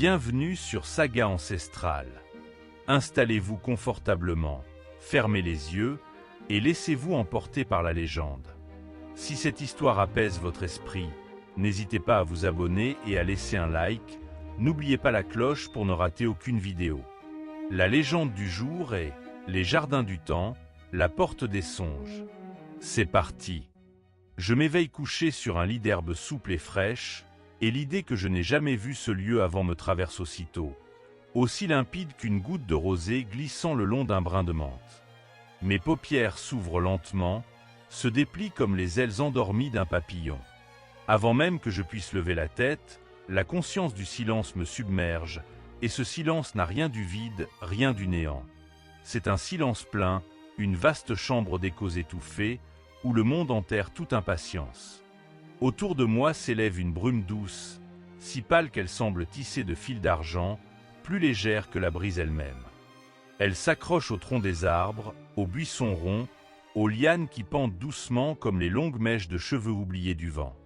Bienvenue sur Saga Ancestrale. Installez-vous confortablement, fermez les yeux et laissez-vous emporter par la légende. Si cette histoire apaise votre esprit, n'hésitez pas à vous abonner et à laisser un like. N'oubliez pas la cloche pour ne rater aucune vidéo. La légende du jour est les jardins du temps, la porte des songes. C'est parti. Je m'éveille couché sur un lit d'herbe souple et fraîche, et l'idée que je n'ai jamais vu ce lieu avant me traverse aussitôt, aussi limpide qu'une goutte de rosée glissant le long d'un brin de menthe. Mes paupières s'ouvrent lentement, se déplient comme les ailes endormies d'un papillon. Avant même que je puisse lever la tête, la conscience du silence me submerge, et ce silence n'a rien du vide, rien du néant. C'est un silence plein, une vaste chambre d'échos étouffés, où le monde enterre toute impatience. Autour de moi s'élève une brume douce, si pâle qu'elle semble tissée de fils d'argent, plus légère que la brise elle-même. Elle s'accroche au tronc des arbres, aux buissons ronds, aux lianes qui pendent doucement comme les longues mèches de cheveux oubliés du vent.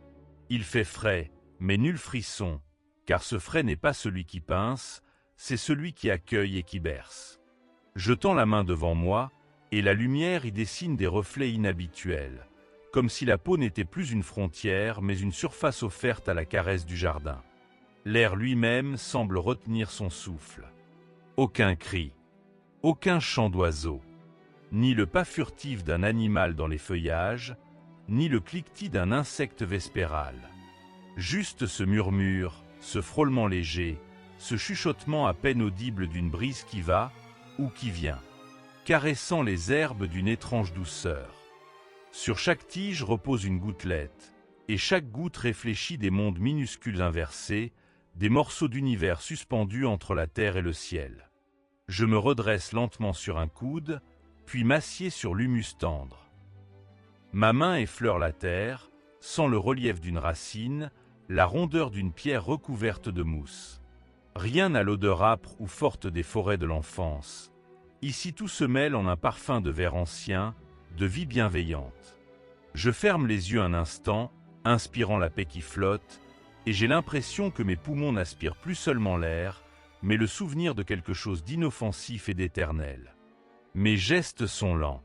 Il fait frais, mais nul frisson, car ce frais n'est pas celui qui pince, c'est celui qui accueille et qui berce. Je tends la main devant moi, et la lumière y dessine des reflets inhabituels, comme si la peau n'était plus une frontière, mais une surface offerte à la caresse du jardin. L'air lui-même semble retenir son souffle. Aucun cri, aucun chant d'oiseau, ni le pas furtif d'un animal dans les feuillages, ni le cliquetis d'un insecte vespéral. Juste ce murmure, ce frôlement léger, ce chuchotement à peine audible d'une brise qui va, ou qui vient, caressant les herbes d'une étrange douceur. Sur chaque tige repose une gouttelette, et chaque goutte réfléchit des mondes minuscules inversés, des morceaux d'univers suspendus entre la terre et le ciel. Je me redresse lentement sur un coude, puis m'assieds sur l'humus tendre. Ma main effleure la terre, sent le relief d'une racine, la rondeur d'une pierre recouverte de mousse. Rien n'a l'odeur âpre ou forte des forêts de l'enfance. Ici tout se mêle en un parfum de verre ancien, de vie bienveillante. Je ferme les yeux un instant, inspirant la paix qui flotte, et j'ai l'impression que mes poumons n'aspirent plus seulement l'air, mais le souvenir de quelque chose d'inoffensif et d'éternel. Mes gestes sont lents.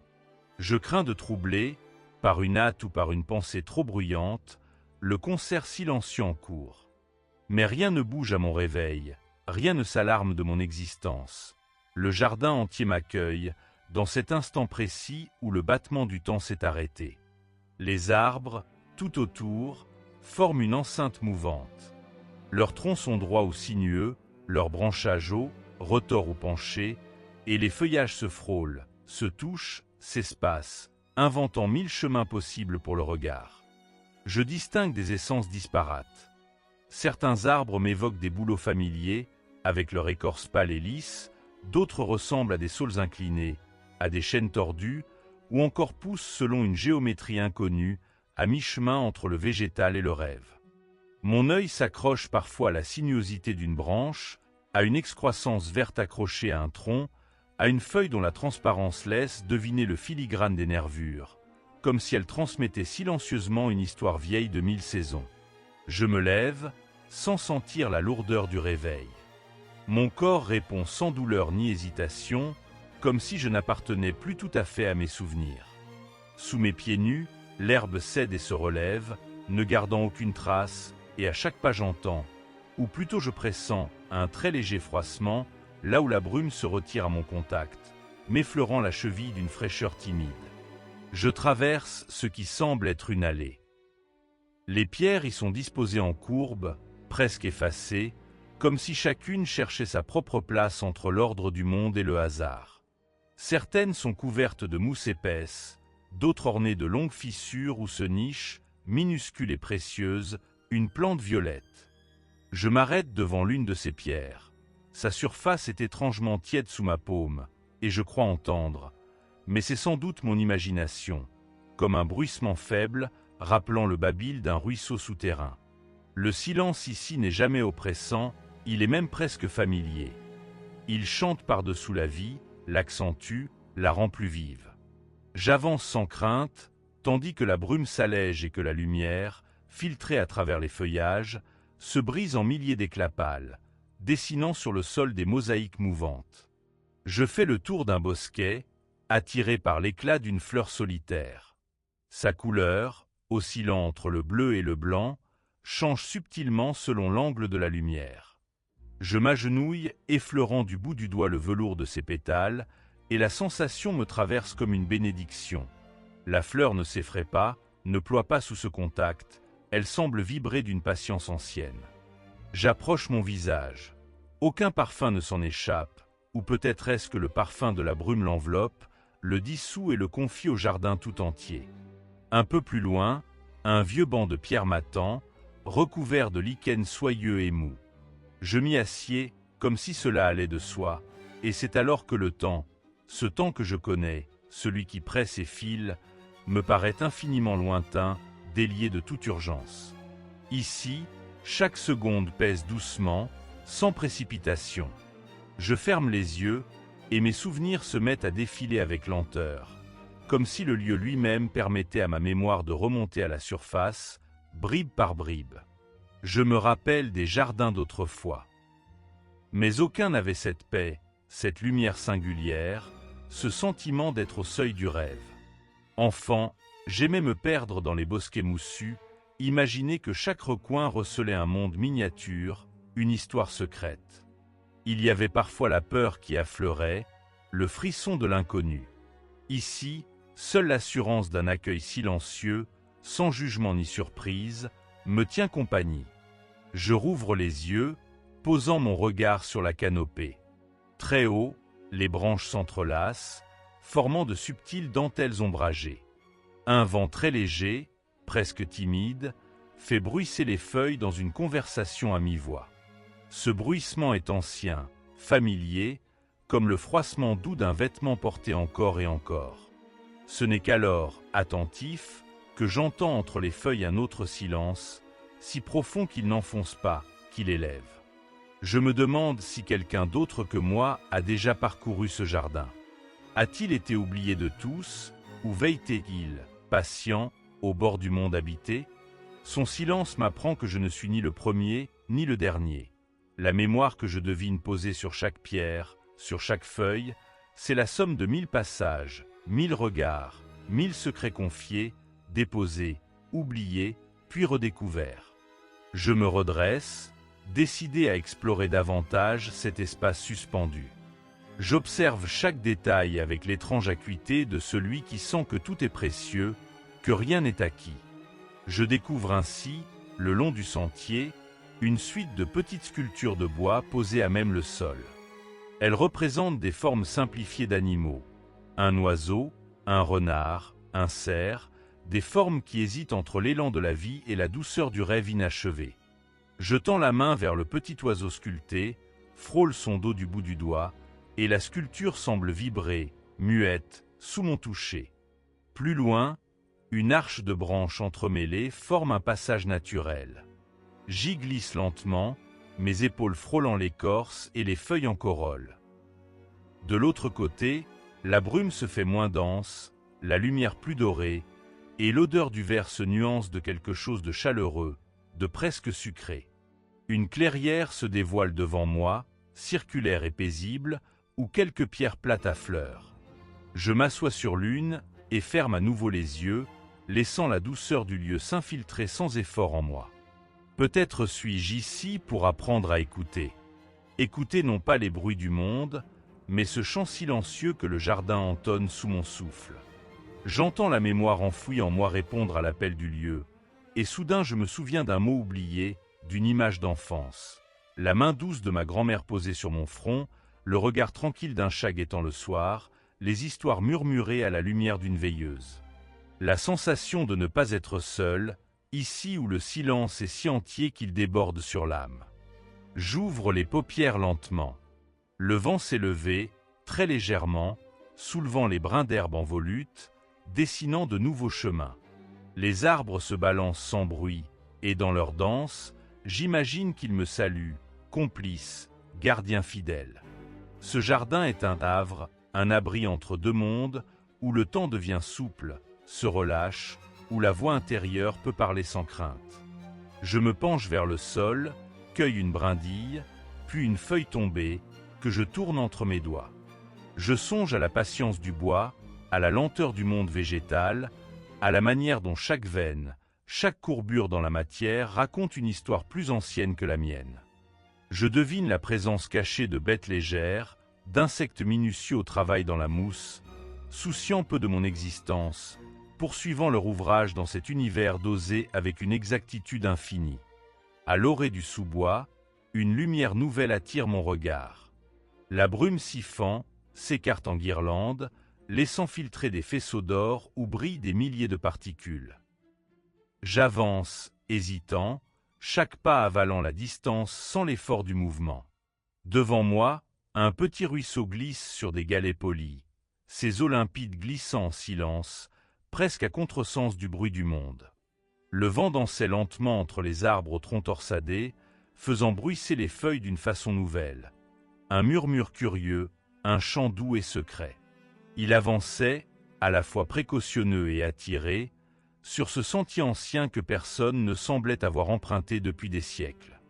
Je crains de troubler, par une hâte ou par une pensée trop bruyante, le concert silencieux en cours. Mais rien ne bouge à mon réveil, rien ne s'alarme de mon existence. Le jardin entier m'accueille, dans cet instant précis où le battement du temps s'est arrêté. Les arbres, tout autour, forment une enceinte mouvante. Leurs troncs sont droits ou sinueux, leurs branchages hauts, retors ou penchés, et les feuillages se frôlent, se touchent, s'espacent, inventant mille chemins possibles pour le regard. Je distingue des essences disparates. Certains arbres m'évoquent des bouleaux familiers, avec leur écorce pâle et lisse, d'autres ressemblent à des saules inclinées, à des chaînes tordues, ou encore poussent selon une géométrie inconnue, à mi-chemin entre le végétal et le rêve. Mon œil s'accroche parfois à la sinuosité d'une branche, à une excroissance verte accrochée à un tronc, à une feuille dont la transparence laisse deviner le filigrane des nervures, comme si elle transmettait silencieusement une histoire vieille de 1000 saisons. Je me lève, sans sentir la lourdeur du réveil. Mon corps répond sans douleur ni hésitation, comme si je n'appartenais plus tout à fait à mes souvenirs. Sous mes pieds nus, l'herbe cède et se relève, ne gardant aucune trace, et à chaque pas j'entends, ou plutôt je pressens, un très léger froissement, là où la brume se retire à mon contact, m'effleurant la cheville d'une fraîcheur timide. Je traverse ce qui semble être une allée. Les pierres y sont disposées en courbe, presque effacées, comme si chacune cherchait sa propre place entre l'ordre du monde et le hasard. Certaines sont couvertes de mousse épaisse, d'autres ornées de longues fissures où se niche, minuscule et précieuse, une plante violette. Je m'arrête devant l'une de ces pierres. Sa surface est étrangement tiède sous ma paume, et je crois entendre, mais c'est sans doute mon imagination, comme un bruissement faible, rappelant le babil d'un ruisseau souterrain. Le silence ici n'est jamais oppressant, il est même presque familier. Il chante par-dessous la vie, l'accentue, la rend plus vive. J'avance sans crainte, tandis que la brume s'allège et que la lumière, filtrée à travers les feuillages, se brise en milliers d'éclats pâles, dessinant sur le sol des mosaïques mouvantes. Je fais le tour d'un bosquet, attiré par l'éclat d'une fleur solitaire. Sa couleur, oscillant entre le bleu et le blanc, change subtilement selon l'angle de la lumière. Je m'agenouille, effleurant du bout du doigt le velours de ses pétales, et la sensation me traverse comme une bénédiction. La fleur ne s'effraie pas, ne ploie pas sous ce contact, elle semble vibrer d'une patience ancienne. J'approche mon visage. Aucun parfum ne s'en échappe, ou peut-être est-ce que le parfum de la brume l'enveloppe, le dissout et le confie au jardin tout entier. Un peu plus loin, un vieux banc de pierre m'attend, recouvert de lichens soyeux et mous. Je m'y assieds, comme si cela allait de soi, et c'est alors que le temps, ce temps que je connais, celui qui presse et file, me paraît infiniment lointain, délié de toute urgence. Ici, chaque seconde pèse doucement, sans précipitation. Je ferme les yeux, et mes souvenirs se mettent à défiler avec lenteur, comme si le lieu lui-même permettait à ma mémoire de remonter à la surface, bribe par bribe. Je me rappelle des jardins d'autrefois. Mais aucun n'avait cette paix, cette lumière singulière, ce sentiment d'être au seuil du rêve. Enfant, j'aimais me perdre dans les bosquets moussus, imaginer que chaque recoin recelait un monde miniature, une histoire secrète. Il y avait parfois la peur qui affleurait, le frisson de l'inconnu. Ici, seule l'assurance d'un accueil silencieux, sans jugement ni surprise, me tient compagnie. Je rouvre les yeux, posant mon regard sur la canopée. Très haut, les branches s'entrelacent, formant de subtiles dentelles ombragées. Un vent très léger, presque timide, fait bruisser les feuilles dans une conversation à mi-voix. Ce bruissement est ancien, familier, comme le froissement doux d'un vêtement porté encore et encore. Ce n'est qu'alors, attentif, que j'entends entre les feuilles un autre silence, si profond qu'il n'enfonce pas, qu'il élève. Je me demande si quelqu'un d'autre que moi a déjà parcouru ce jardin. A-t-il été oublié de tous, ou veille-t-il, patient, au bord du monde habité? Son silence m'apprend que je ne suis ni le premier, ni le dernier. La mémoire que je devine posée sur chaque pierre, sur chaque feuille, c'est la somme de 1000 passages, 1000 regards, 1000 secrets confiés, déposés, oubliés, puis redécouverts. Je me redresse, décidé à explorer davantage cet espace suspendu. J'observe chaque détail avec l'étrange acuité de celui qui sent que tout est précieux, que rien n'est acquis. Je découvre ainsi, le long du sentier, une suite de petites sculptures de bois posées à même le sol. Elles représentent des formes simplifiées d'animaux. Un oiseau, un renard, un cerf, des formes qui hésitent entre l'élan de la vie et la douceur du rêve inachevé. Je tends la main vers le petit oiseau sculpté, frôle son dos du bout du doigt, et la sculpture semble vibrer, muette, sous mon toucher. Plus loin, une arche de branches entremêlées forme un passage naturel. J'y glisse lentement, mes épaules frôlant l'écorce et les feuilles en corolle. De l'autre côté, la brume se fait moins dense, la lumière plus dorée, et l'odeur du verre se nuance de quelque chose de chaleureux, de presque sucré. Une clairière se dévoile devant moi, circulaire et paisible, ou quelques pierres plates à fleurs. Je m'assois sur l'une et ferme à nouveau les yeux, laissant la douceur du lieu s'infiltrer sans effort en moi. Peut-être suis-je ici pour apprendre à écouter. Écouter non pas les bruits du monde, mais ce chant silencieux que le jardin entonne sous mon souffle. J'entends la mémoire enfouie en moi répondre à l'appel du lieu, et soudain je me souviens d'un mot oublié, d'une image d'enfance. La main douce de ma grand-mère posée sur mon front, le regard tranquille d'un chat guettant le soir, les histoires murmurées à la lumière d'une veilleuse. La sensation de ne pas être seul, ici où le silence est si entier qu'il déborde sur l'âme. J'ouvre les paupières lentement. Le vent s'est levé, très légèrement, soulevant les brins d'herbe en volute, dessinant de nouveaux chemins. Les arbres se balancent sans bruit, et dans leur danse, j'imagine qu'ils me saluent, complices, gardiens fidèles. Ce jardin est un havre, un abri entre deux mondes, où le temps devient souple, se relâche, où la voix intérieure peut parler sans crainte. Je me penche vers le sol, cueille une brindille, puis une feuille tombée, que je tourne entre mes doigts. Je songe à la patience du bois, à la lenteur du monde végétal, à la manière dont chaque veine, chaque courbure dans la matière raconte une histoire plus ancienne que la mienne. Je devine la présence cachée de bêtes légères, d'insectes minutieux au travail dans la mousse, souciant peu de mon existence, poursuivant leur ouvrage dans cet univers dosé avec une exactitude infinie. À l'orée du sous-bois, une lumière nouvelle attire mon regard. La brume s'y fend, s'écarte en guirlande, laissant filtrer des faisceaux d'or où brillent des milliers de particules. J'avance, hésitant, chaque pas avalant la distance sans l'effort du mouvement. Devant moi, un petit ruisseau glisse sur des galets polis, ses eaux limpides glissant en silence, presque à contresens du bruit du monde. Le vent dansait lentement entre les arbres au tronc torsadé, faisant bruisser les feuilles d'une façon nouvelle. Un murmure curieux, un chant doux et secret. Il avançait, à la fois précautionneux et attiré, sur ce sentier ancien que personne ne semblait avoir emprunté depuis des siècles.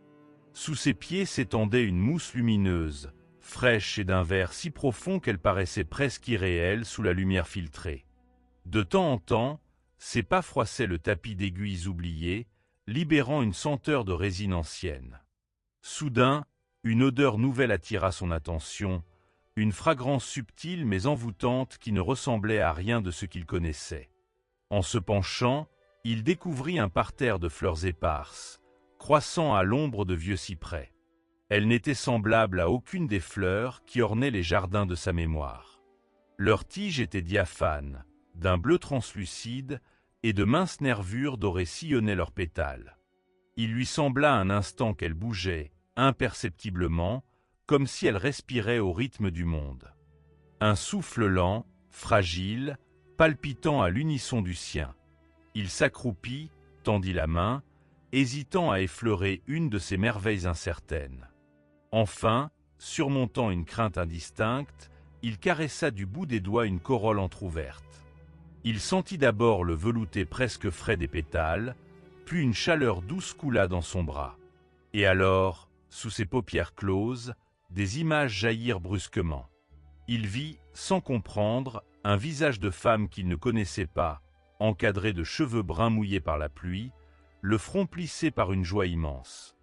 Sous ses pieds s'étendait une mousse lumineuse, fraîche et d'un vert si profond qu'elle paraissait presque irréelle sous la lumière filtrée. De temps en temps, ses pas froissaient le tapis d'aiguilles oubliées, libérant une senteur de résine ancienne. Soudain, une odeur nouvelle attira son attention, une fragrance subtile mais envoûtante qui ne ressemblait à rien de ce qu'il connaissait. En se penchant, il découvrit un parterre de fleurs éparses, croissant à l'ombre de vieux cyprès. Elles n'étaient semblables à aucune des fleurs qui ornaient les jardins de sa mémoire. Leurs tiges étaient diaphanes, d'un bleu translucide, et de minces nervures dorées sillonnaient leurs pétales. Il lui sembla un instant qu'elles bougeaient, imperceptiblement, comme si elles respiraient au rythme du monde. Un souffle lent, fragile, palpitant à l'unisson du sien. Il s'accroupit, tendit la main, hésitant à effleurer une de ces merveilles incertaines. Enfin, surmontant une crainte indistincte, il caressa du bout des doigts une corolle entr'ouverte. Il sentit d'abord le velouté presque frais des pétales, puis une chaleur douce coula dans son bras. Et alors, sous ses paupières closes, des images jaillirent brusquement. Il vit, sans comprendre, un visage de femme qu'il ne connaissait pas, encadré de cheveux bruns mouillés par la pluie, le front plissé par une joie immense.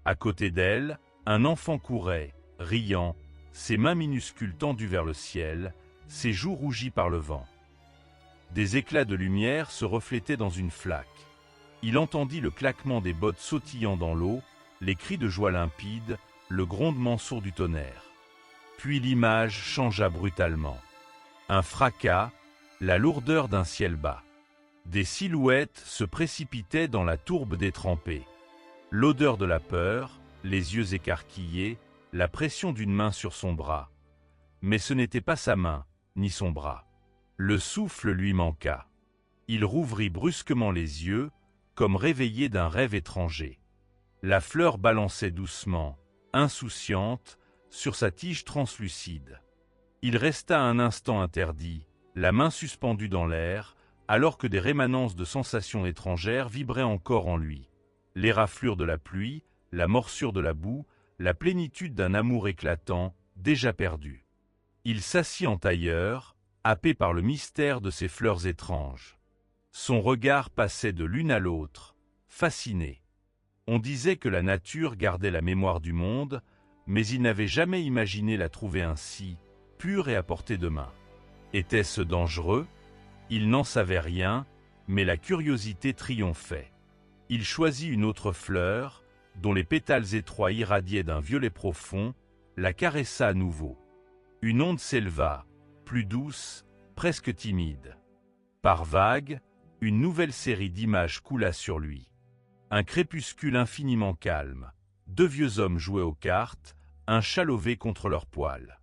À côté d'elle, un enfant courait, riant, ses mains minuscules tendues vers le ciel, ses joues rougies par le vent. Des éclats de lumière se reflétaient dans une flaque. Il entendit le claquement des bottes sautillant dans l'eau, les cris de joie limpide, le grondement sourd du tonnerre. Puis l'image changea brutalement. Un fracas, la lourdeur d'un ciel bas. Des silhouettes se précipitaient dans la tourbe détrempée. L'odeur de la peur, les yeux écarquillés, la pression d'une main sur son bras. Mais ce n'était pas sa main, ni son bras. Le souffle lui manqua. Il rouvrit brusquement les yeux, comme réveillé d'un rêve étranger. La fleur balançait doucement, insouciante, sur sa tige translucide. Il resta un instant interdit, la main suspendue dans l'air, alors que des rémanences de sensations étrangères vibraient encore en lui. L'éraflure de la pluie, la morsure de la boue, la plénitude d'un amour éclatant, déjà perdu. Il s'assit en tailleur, happé par le mystère de ces fleurs étranges. Son regard passait de l'une à l'autre, fasciné. On disait que la nature gardait la mémoire du monde, mais il n'avait jamais imaginé la trouver ainsi, pure et à portée de main. Était-ce dangereux? Il n'en savait rien, mais la curiosité triomphait. Il choisit une autre fleur, dont les pétales étroits irradiaient d'un violet profond, la caressa à nouveau. Une onde s'éleva, plus douce, presque timide. Par vagues, une nouvelle série d'images coula sur lui. Un crépuscule infiniment calme, deux vieux hommes jouaient aux cartes, un chat lové contre leurs poils.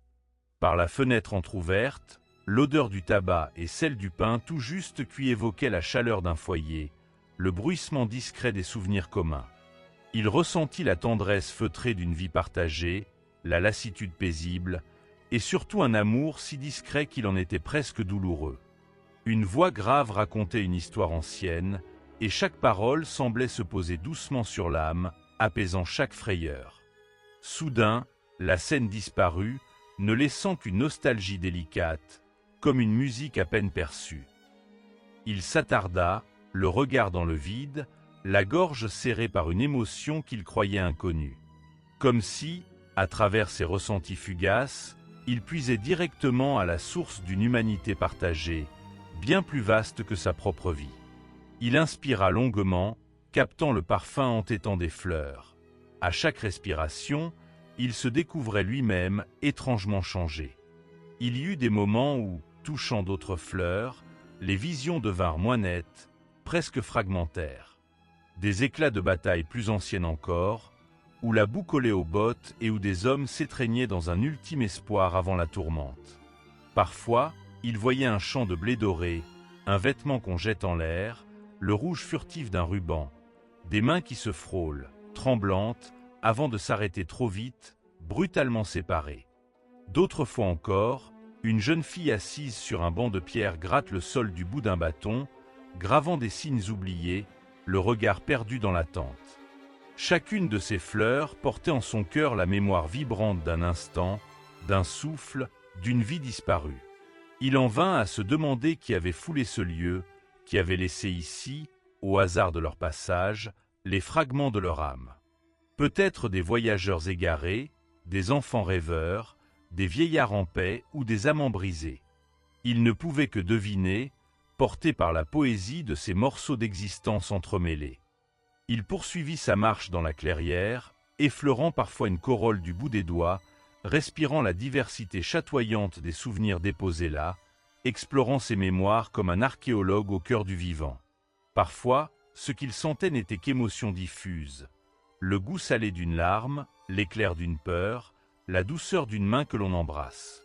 Par la fenêtre entr'ouverte, l'odeur du tabac et celle du pain tout juste cuit évoquaient la chaleur d'un foyer, le bruissement discret des souvenirs communs. Il ressentit la tendresse feutrée d'une vie partagée, la lassitude paisible, et surtout un amour si discret qu'il en était presque douloureux. Une voix grave racontait une histoire ancienne, et chaque parole semblait se poser doucement sur l'âme, apaisant chaque frayeur. Soudain, la scène disparut, ne laissant qu'une nostalgie délicate, comme une musique à peine perçue. Il s'attarda, le regard dans le vide, la gorge serrée par une émotion qu'il croyait inconnue. Comme si, à travers ses ressentis fugaces, il puisait directement à la source d'une humanité partagée, bien plus vaste que sa propre vie. Il inspira longuement, captant le parfum entêtant des fleurs. À chaque respiration, il se découvrait lui-même étrangement changé. Il y eut des moments où, touchant d'autres fleurs, les visions devinrent moins nettes, presque fragmentaires. Des éclats de bataille plus anciennes encore, où la boue collait aux bottes et où des hommes s'étreignaient dans un ultime espoir avant la tourmente. Parfois, il voyait un champ de blé doré, un vêtement qu'on jette en l'air, le rouge furtif d'un ruban, des mains qui se frôlent, tremblantes, avant de s'arrêter trop vite, brutalement séparées. D'autres fois encore, une jeune fille assise sur un banc de pierre gratte le sol du bout d'un bâton, gravant des signes oubliés, le regard perdu dans l'attente. Chacune de ces fleurs portait en son cœur la mémoire vibrante d'un instant, d'un souffle, d'une vie disparue. Il en vint à se demander qui avait foulé ce lieu, qui avait laissé ici, au hasard de leur passage, les fragments de leur âme. Peut-être des voyageurs égarés, des enfants rêveurs, des vieillards en paix ou des amants brisés. Il ne pouvait que deviner, porté par la poésie de ces morceaux d'existence entremêlés. Il poursuivit sa marche dans la clairière, effleurant parfois une corolle du bout des doigts, respirant la diversité chatoyante des souvenirs déposés là, explorant ses mémoires comme un archéologue au cœur du vivant. Parfois, ce qu'il sentait n'était qu'émotion diffuse. Le goût salé d'une larme, l'éclair d'une peur, la douceur d'une main que l'on embrasse.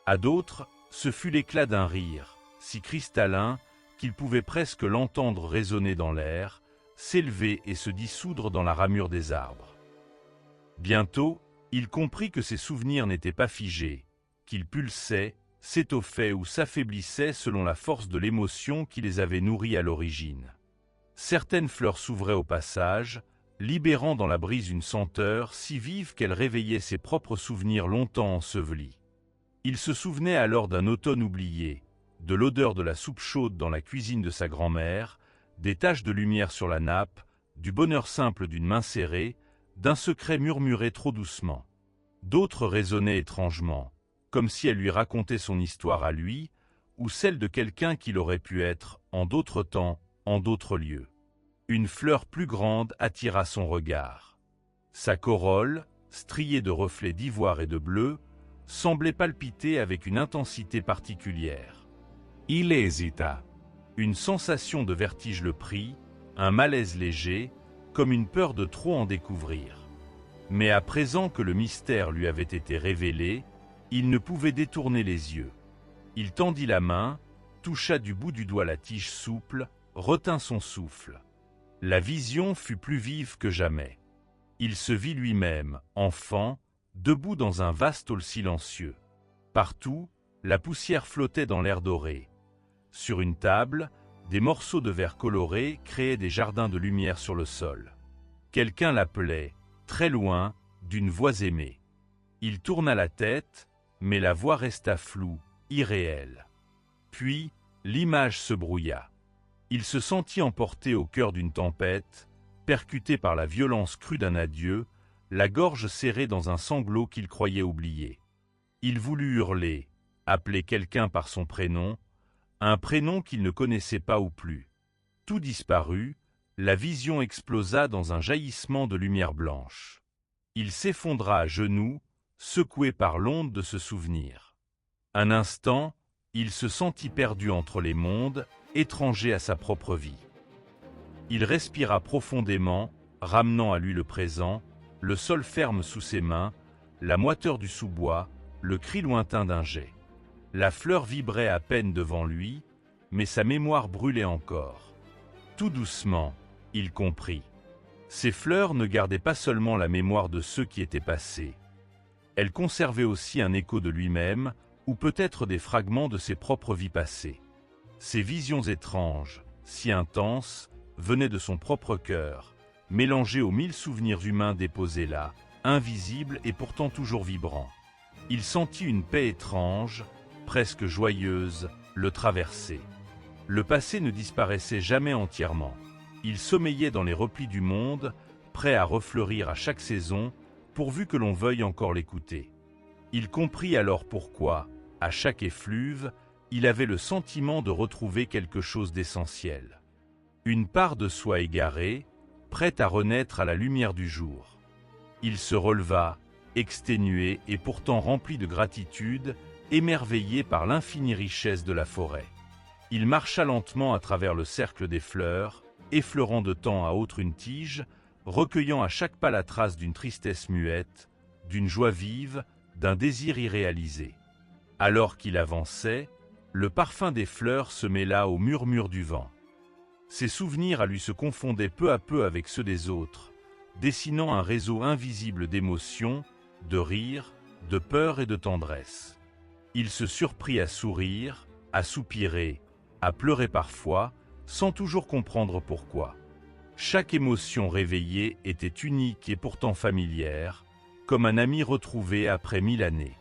À d'autres, ce fut l'éclat d'un rire, si cristallin qu'il pouvait presque l'entendre résonner dans l'air, s'élever et se dissoudre dans la ramure des arbres. Bientôt, il comprit que ses souvenirs n'étaient pas figés, qu'ils pulsaient, s'étoffaient ou s'affaiblissaient selon la force de l'émotion qui les avait nourris à l'origine. Certaines fleurs s'ouvraient au passage, libérant dans la brise une senteur si vive qu'elle réveillait ses propres souvenirs longtemps ensevelis. Il se souvenait alors d'un automne oublié, de l'odeur de la soupe chaude dans la cuisine de sa grand-mère, des taches de lumière sur la nappe, du bonheur simple d'une main serrée, d'un secret murmuré trop doucement. D'autres résonnaient étrangement, comme si elle lui racontait son histoire à lui, ou celle de quelqu'un qu'il aurait pu être, en d'autres temps, en d'autres lieux. Une fleur plus grande attira son regard. Sa corolle, striée de reflets d'ivoire et de bleu, semblait palpiter avec une intensité particulière. Il hésita. Une sensation de vertige le prit, un malaise léger, comme une peur de trop en découvrir. Mais à présent que le mystère lui avait été révélé, il ne pouvait détourner les yeux. Il tendit la main, toucha du bout du doigt la tige souple, retint son souffle. La vision fut plus vive que jamais. Il se vit lui-même, enfant, debout dans un vaste hall silencieux. Partout, la poussière flottait dans l'air doré. Sur une table, des morceaux de verre colorés créaient des jardins de lumière sur le sol. Quelqu'un l'appelait, très loin, d'une voix aimée. Il tourna la tête, mais la voix resta floue, irréelle. Puis, l'image se brouilla. Il se sentit emporté au cœur d'une tempête, percuté par la violence crue d'un adieu, la gorge serrée dans un sanglot qu'il croyait oublié. Il voulut hurler, appeler quelqu'un par son prénom, un prénom qu'il ne connaissait pas ou plus. Tout disparut, la vision explosa dans un jaillissement de lumière blanche. Il s'effondra à genoux, secoué par l'onde de ce souvenir. Un instant, il se sentit perdu entre les mondes, étranger à sa propre vie. Il respira profondément, ramenant à lui le présent, le sol ferme sous ses mains, la moiteur du sous-bois, le cri lointain d'un jet. La fleur vibrait à peine devant lui, mais sa mémoire brûlait encore. Tout doucement, il comprit. Ces fleurs ne gardaient pas seulement la mémoire de ceux qui étaient passés. Elles conservaient aussi un écho de lui-même, ou peut-être des fragments de ses propres vies passées. Ces visions étranges, si intenses, venaient de son propre cœur, mélangées aux 1000 souvenirs humains déposés là, invisible et pourtant toujours vibrant. Il sentit une paix étrange, presque joyeuse, le traverser. Le passé ne disparaissait jamais entièrement. Il sommeillait dans les replis du monde, prêt à refleurir à chaque saison, pourvu que l'on veuille encore l'écouter. Il comprit alors pourquoi, à chaque effluve, il avait le sentiment de retrouver quelque chose d'essentiel. Une part de soi égarée, prête à renaître à la lumière du jour. Il se releva, exténué et pourtant rempli de gratitude, émerveillé par l'infinie richesse de la forêt. Il marcha lentement à travers le cercle des fleurs, effleurant de temps à autre une tige, recueillant à chaque pas la trace d'une tristesse muette, d'une joie vive, d'un désir irréalisé. Alors qu'il avançait, le parfum des fleurs se mêla au murmure du vent. Ses souvenirs à lui se confondaient peu à peu avec ceux des autres, dessinant un réseau invisible d'émotions, de rires, de peur et de tendresse. Il se surprit à sourire, à soupirer, à pleurer parfois, sans toujours comprendre pourquoi. Chaque émotion réveillée était unique et pourtant familière, comme un ami retrouvé après 1000 années.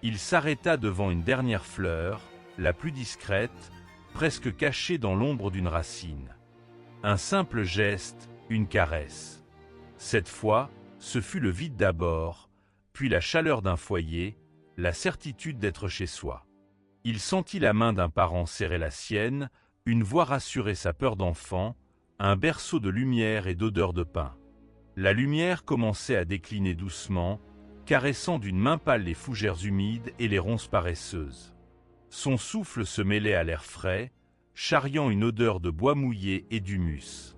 Il s'arrêta devant une dernière fleur, la plus discrète, presque cachée dans l'ombre d'une racine. Un simple geste, une caresse. Cette fois, ce fut le vide d'abord, puis la chaleur d'un foyer, la certitude d'être chez soi. Il sentit la main d'un parent serrer la sienne, une voix rassurer sa peur d'enfant, un berceau de lumière et d'odeur de pain. La lumière commençait à décliner doucement, caressant d'une main pâle les fougères humides et les ronces paresseuses. Son souffle se mêlait à l'air frais, charriant une odeur de bois mouillé et d'humus.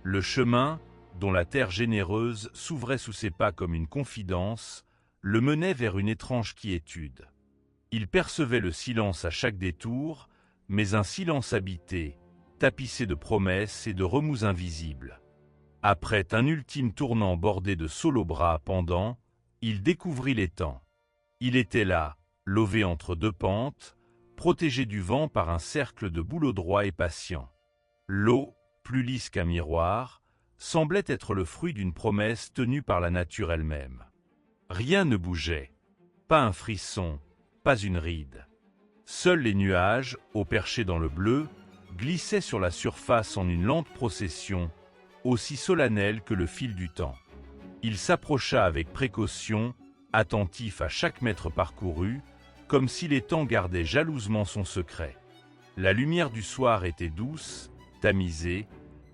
Le chemin, dont la terre généreuse s'ouvrait sous ses pas comme une confidence, le menait vers une étrange quiétude. Il percevait le silence à chaque détour, mais un silence habité, tapissé de promesses et de remous invisibles. Après un ultime tournant bordé de saules bras pendants, il découvrit l'étang. Il était là, lové entre deux pentes, protégé du vent par un cercle de bouleaux droits et patients. L'eau, plus lisse qu'un miroir, semblait être le fruit d'une promesse tenue par la nature elle-même. Rien ne bougeait, pas un frisson, pas une ride. Seuls les nuages, au perché dans le bleu, glissaient sur la surface en une lente procession, aussi solennelle que le fil du temps. Il s'approcha avec précaution, attentif à chaque mètre parcouru, comme si l'étang gardait jalousement son secret. La lumière du soir était douce, tamisée,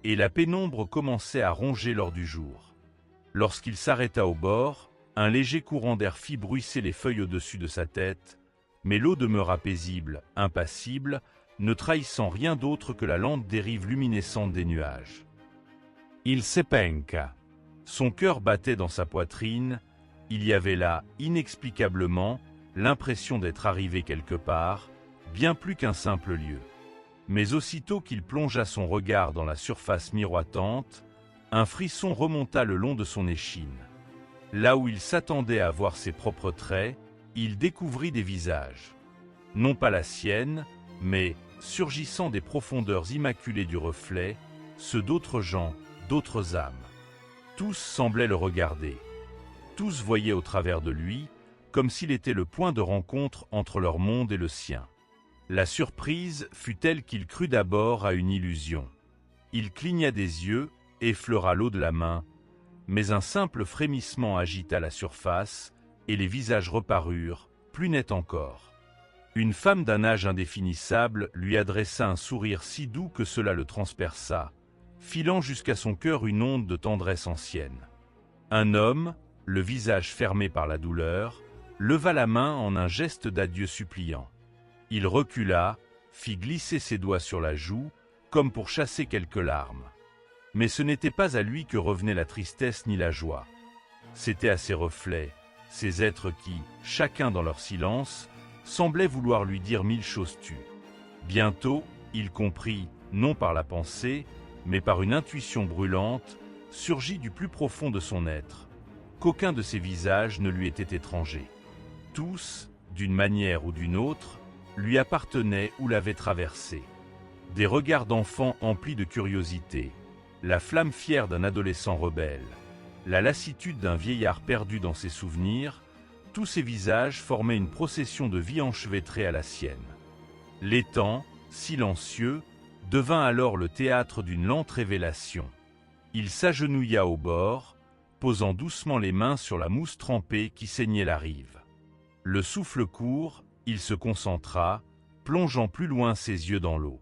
et la pénombre commençait à ronger l'or du jour. Lorsqu'il s'arrêta au bord, un léger courant d'air fit bruisser les feuilles au-dessus de sa tête, mais l'eau demeura paisible, impassible, ne trahissant rien d'autre que la lente dérive luminescente des nuages. Il s'épenca. Son cœur battait dans sa poitrine, il y avait là, inexplicablement, l'impression d'être arrivé quelque part, bien plus qu'un simple lieu. Mais aussitôt qu'il plongea son regard dans la surface miroitante, un frisson remonta le long de son échine. Là où il s'attendait à voir ses propres traits, il découvrit des visages. Non pas la sienne, mais, surgissant des profondeurs immaculées du reflet, ceux d'autres gens, d'autres âmes. Tous semblaient le regarder. Tous voyaient au travers de lui, comme s'il était le point de rencontre entre leur monde et le sien. La surprise fut telle qu'il crut d'abord à une illusion. Il cligna des yeux, effleura l'eau de la main, mais un simple frémissement agita la surface, et les visages reparurent, plus nets encore. Une femme d'un âge indéfinissable lui adressa un sourire si doux que cela le transperça, filant jusqu'à son cœur une onde de tendresse ancienne. Un homme, le visage fermé par la douleur, leva la main en un geste d'adieu suppliant. Il recula, fit glisser ses doigts sur la joue, comme pour chasser quelques larmes. Mais ce n'était pas à lui que revenait la tristesse ni la joie. C'était à ses reflets, ces êtres qui, chacun dans leur silence, semblaient vouloir lui dire 1000 choses tues. Bientôt, il comprit, non par la pensée, mais par une intuition brûlante, surgie du plus profond de son être, qu'aucun de ces visages ne lui était étranger. Tous, d'une manière ou d'une autre, lui appartenaient ou l'avaient traversé. Des regards d'enfant emplis de curiosité, la flamme fière d'un adolescent rebelle, la lassitude d'un vieillard perdu dans ses souvenirs, tous ces visages formaient une procession de vie enchevêtrée à la sienne. L'étang, silencieux, devint alors le théâtre d'une lente révélation. Il s'agenouilla au bord, posant doucement les mains sur la mousse trempée qui saignait la rive. Le souffle court, il se concentra, plongeant plus loin ses yeux dans l'eau.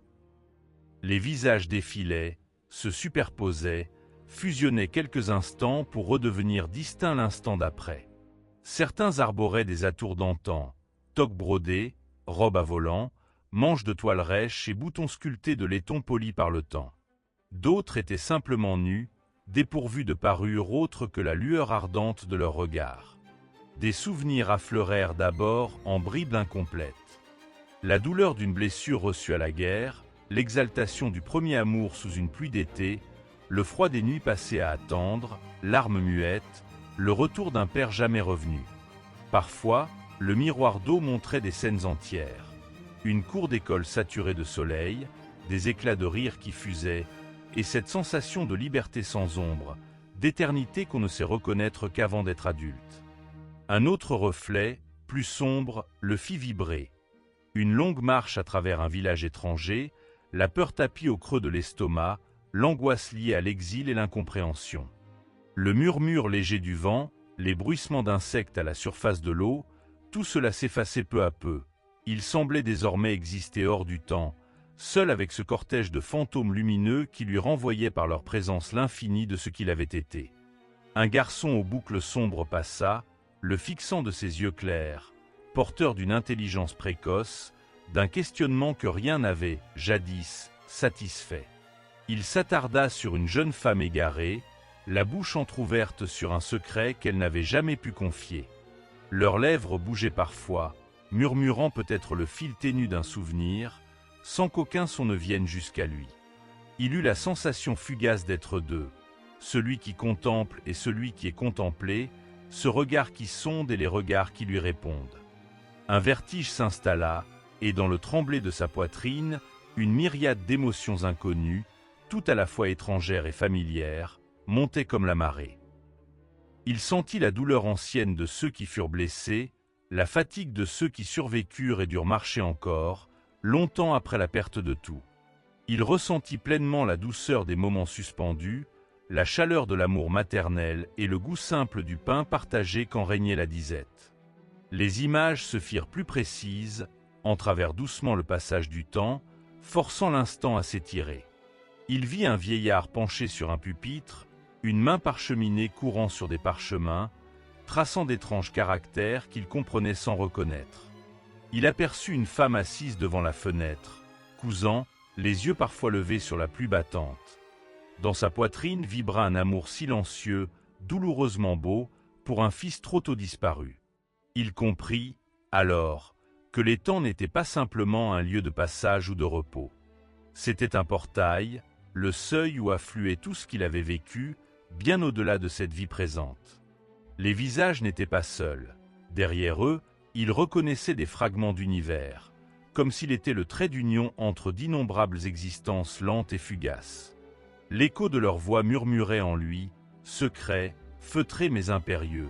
Les visages défilaient, se superposaient, fusionnaient quelques instants pour redevenir distincts l'instant d'après. Certains arboraient des atours d'antan, toques brodées, robes à volants, manches de toile rêche et boutons sculptés de laiton polis par le temps. D'autres étaient simplement nus, dépourvus de parure autre que la lueur ardente de leur regard. Des souvenirs affleurèrent d'abord en bribes incomplètes. La douleur d'une blessure reçue à la guerre, l'exaltation du premier amour sous une pluie d'été, le froid des nuits passées à attendre, larmes muettes, le retour d'un père jamais revenu. Parfois, le miroir d'eau montrait des scènes entières. Une cour d'école saturée de soleil, des éclats de rire qui fusaient, et cette sensation de liberté sans ombre, d'éternité qu'on ne sait reconnaître qu'avant d'être adulte. Un autre reflet, plus sombre, le fit vibrer. Une longue marche à travers un village étranger, la peur tapie au creux de l'estomac, l'angoisse liée à l'exil et l'incompréhension. Le murmure léger du vent, les bruissements d'insectes à la surface de l'eau, tout cela s'effaçait peu à peu. Il semblait désormais exister hors du temps, seul avec ce cortège de fantômes lumineux qui lui renvoyaient par leur présence l'infini de ce qu'il avait été. Un garçon aux boucles sombres passa, le fixant de ses yeux clairs, porteur d'une intelligence précoce, d'un questionnement que rien n'avait, jadis, satisfait. Il s'attarda sur une jeune femme égarée, la bouche entr'ouverte sur un secret qu'elle n'avait jamais pu confier. Leurs lèvres bougeaient parfois, murmurant peut-être le fil ténu d'un souvenir, sans qu'aucun son ne vienne jusqu'à lui. Il eut la sensation fugace d'être deux, celui qui contemple et celui qui est contemplé, ce regard qui sonde et les regards qui lui répondent. Un vertige s'installa, et dans le tremblé de sa poitrine, une myriade d'émotions inconnues, tout à la fois étrangères et familières, montait comme la marée. Il sentit la douleur ancienne de ceux qui furent blessés, la fatigue de ceux qui survécurent et durent marcher encore, longtemps après la perte de tout. Il ressentit pleinement la douceur des moments suspendus, la chaleur de l'amour maternel et le goût simple du pain partagé quand régnait la disette. Les images se firent plus précises, en travers doucement le passage du temps, forçant l'instant à s'étirer. Il vit un vieillard penché sur un pupitre, une main parcheminée courant sur des parchemins, traçant d'étranges caractères qu'il comprenait sans reconnaître. Il aperçut une femme assise devant la fenêtre, cousant, les yeux parfois levés sur la pluie battante. Dans sa poitrine vibra un amour silencieux, douloureusement beau, pour un fils trop tôt disparu. Il comprit, alors, que l'étang n'était pas simplement un lieu de passage ou de repos. C'était un portail, le seuil où affluait tout ce qu'il avait vécu, bien au-delà de cette vie présente. Les visages n'étaient pas seuls. Derrière eux, il reconnaissait des fragments d'univers, comme s'il était le trait d'union entre d'innombrables existences lentes et fugaces. L'écho de leur voix murmurait en lui, secret, feutré mais impérieux,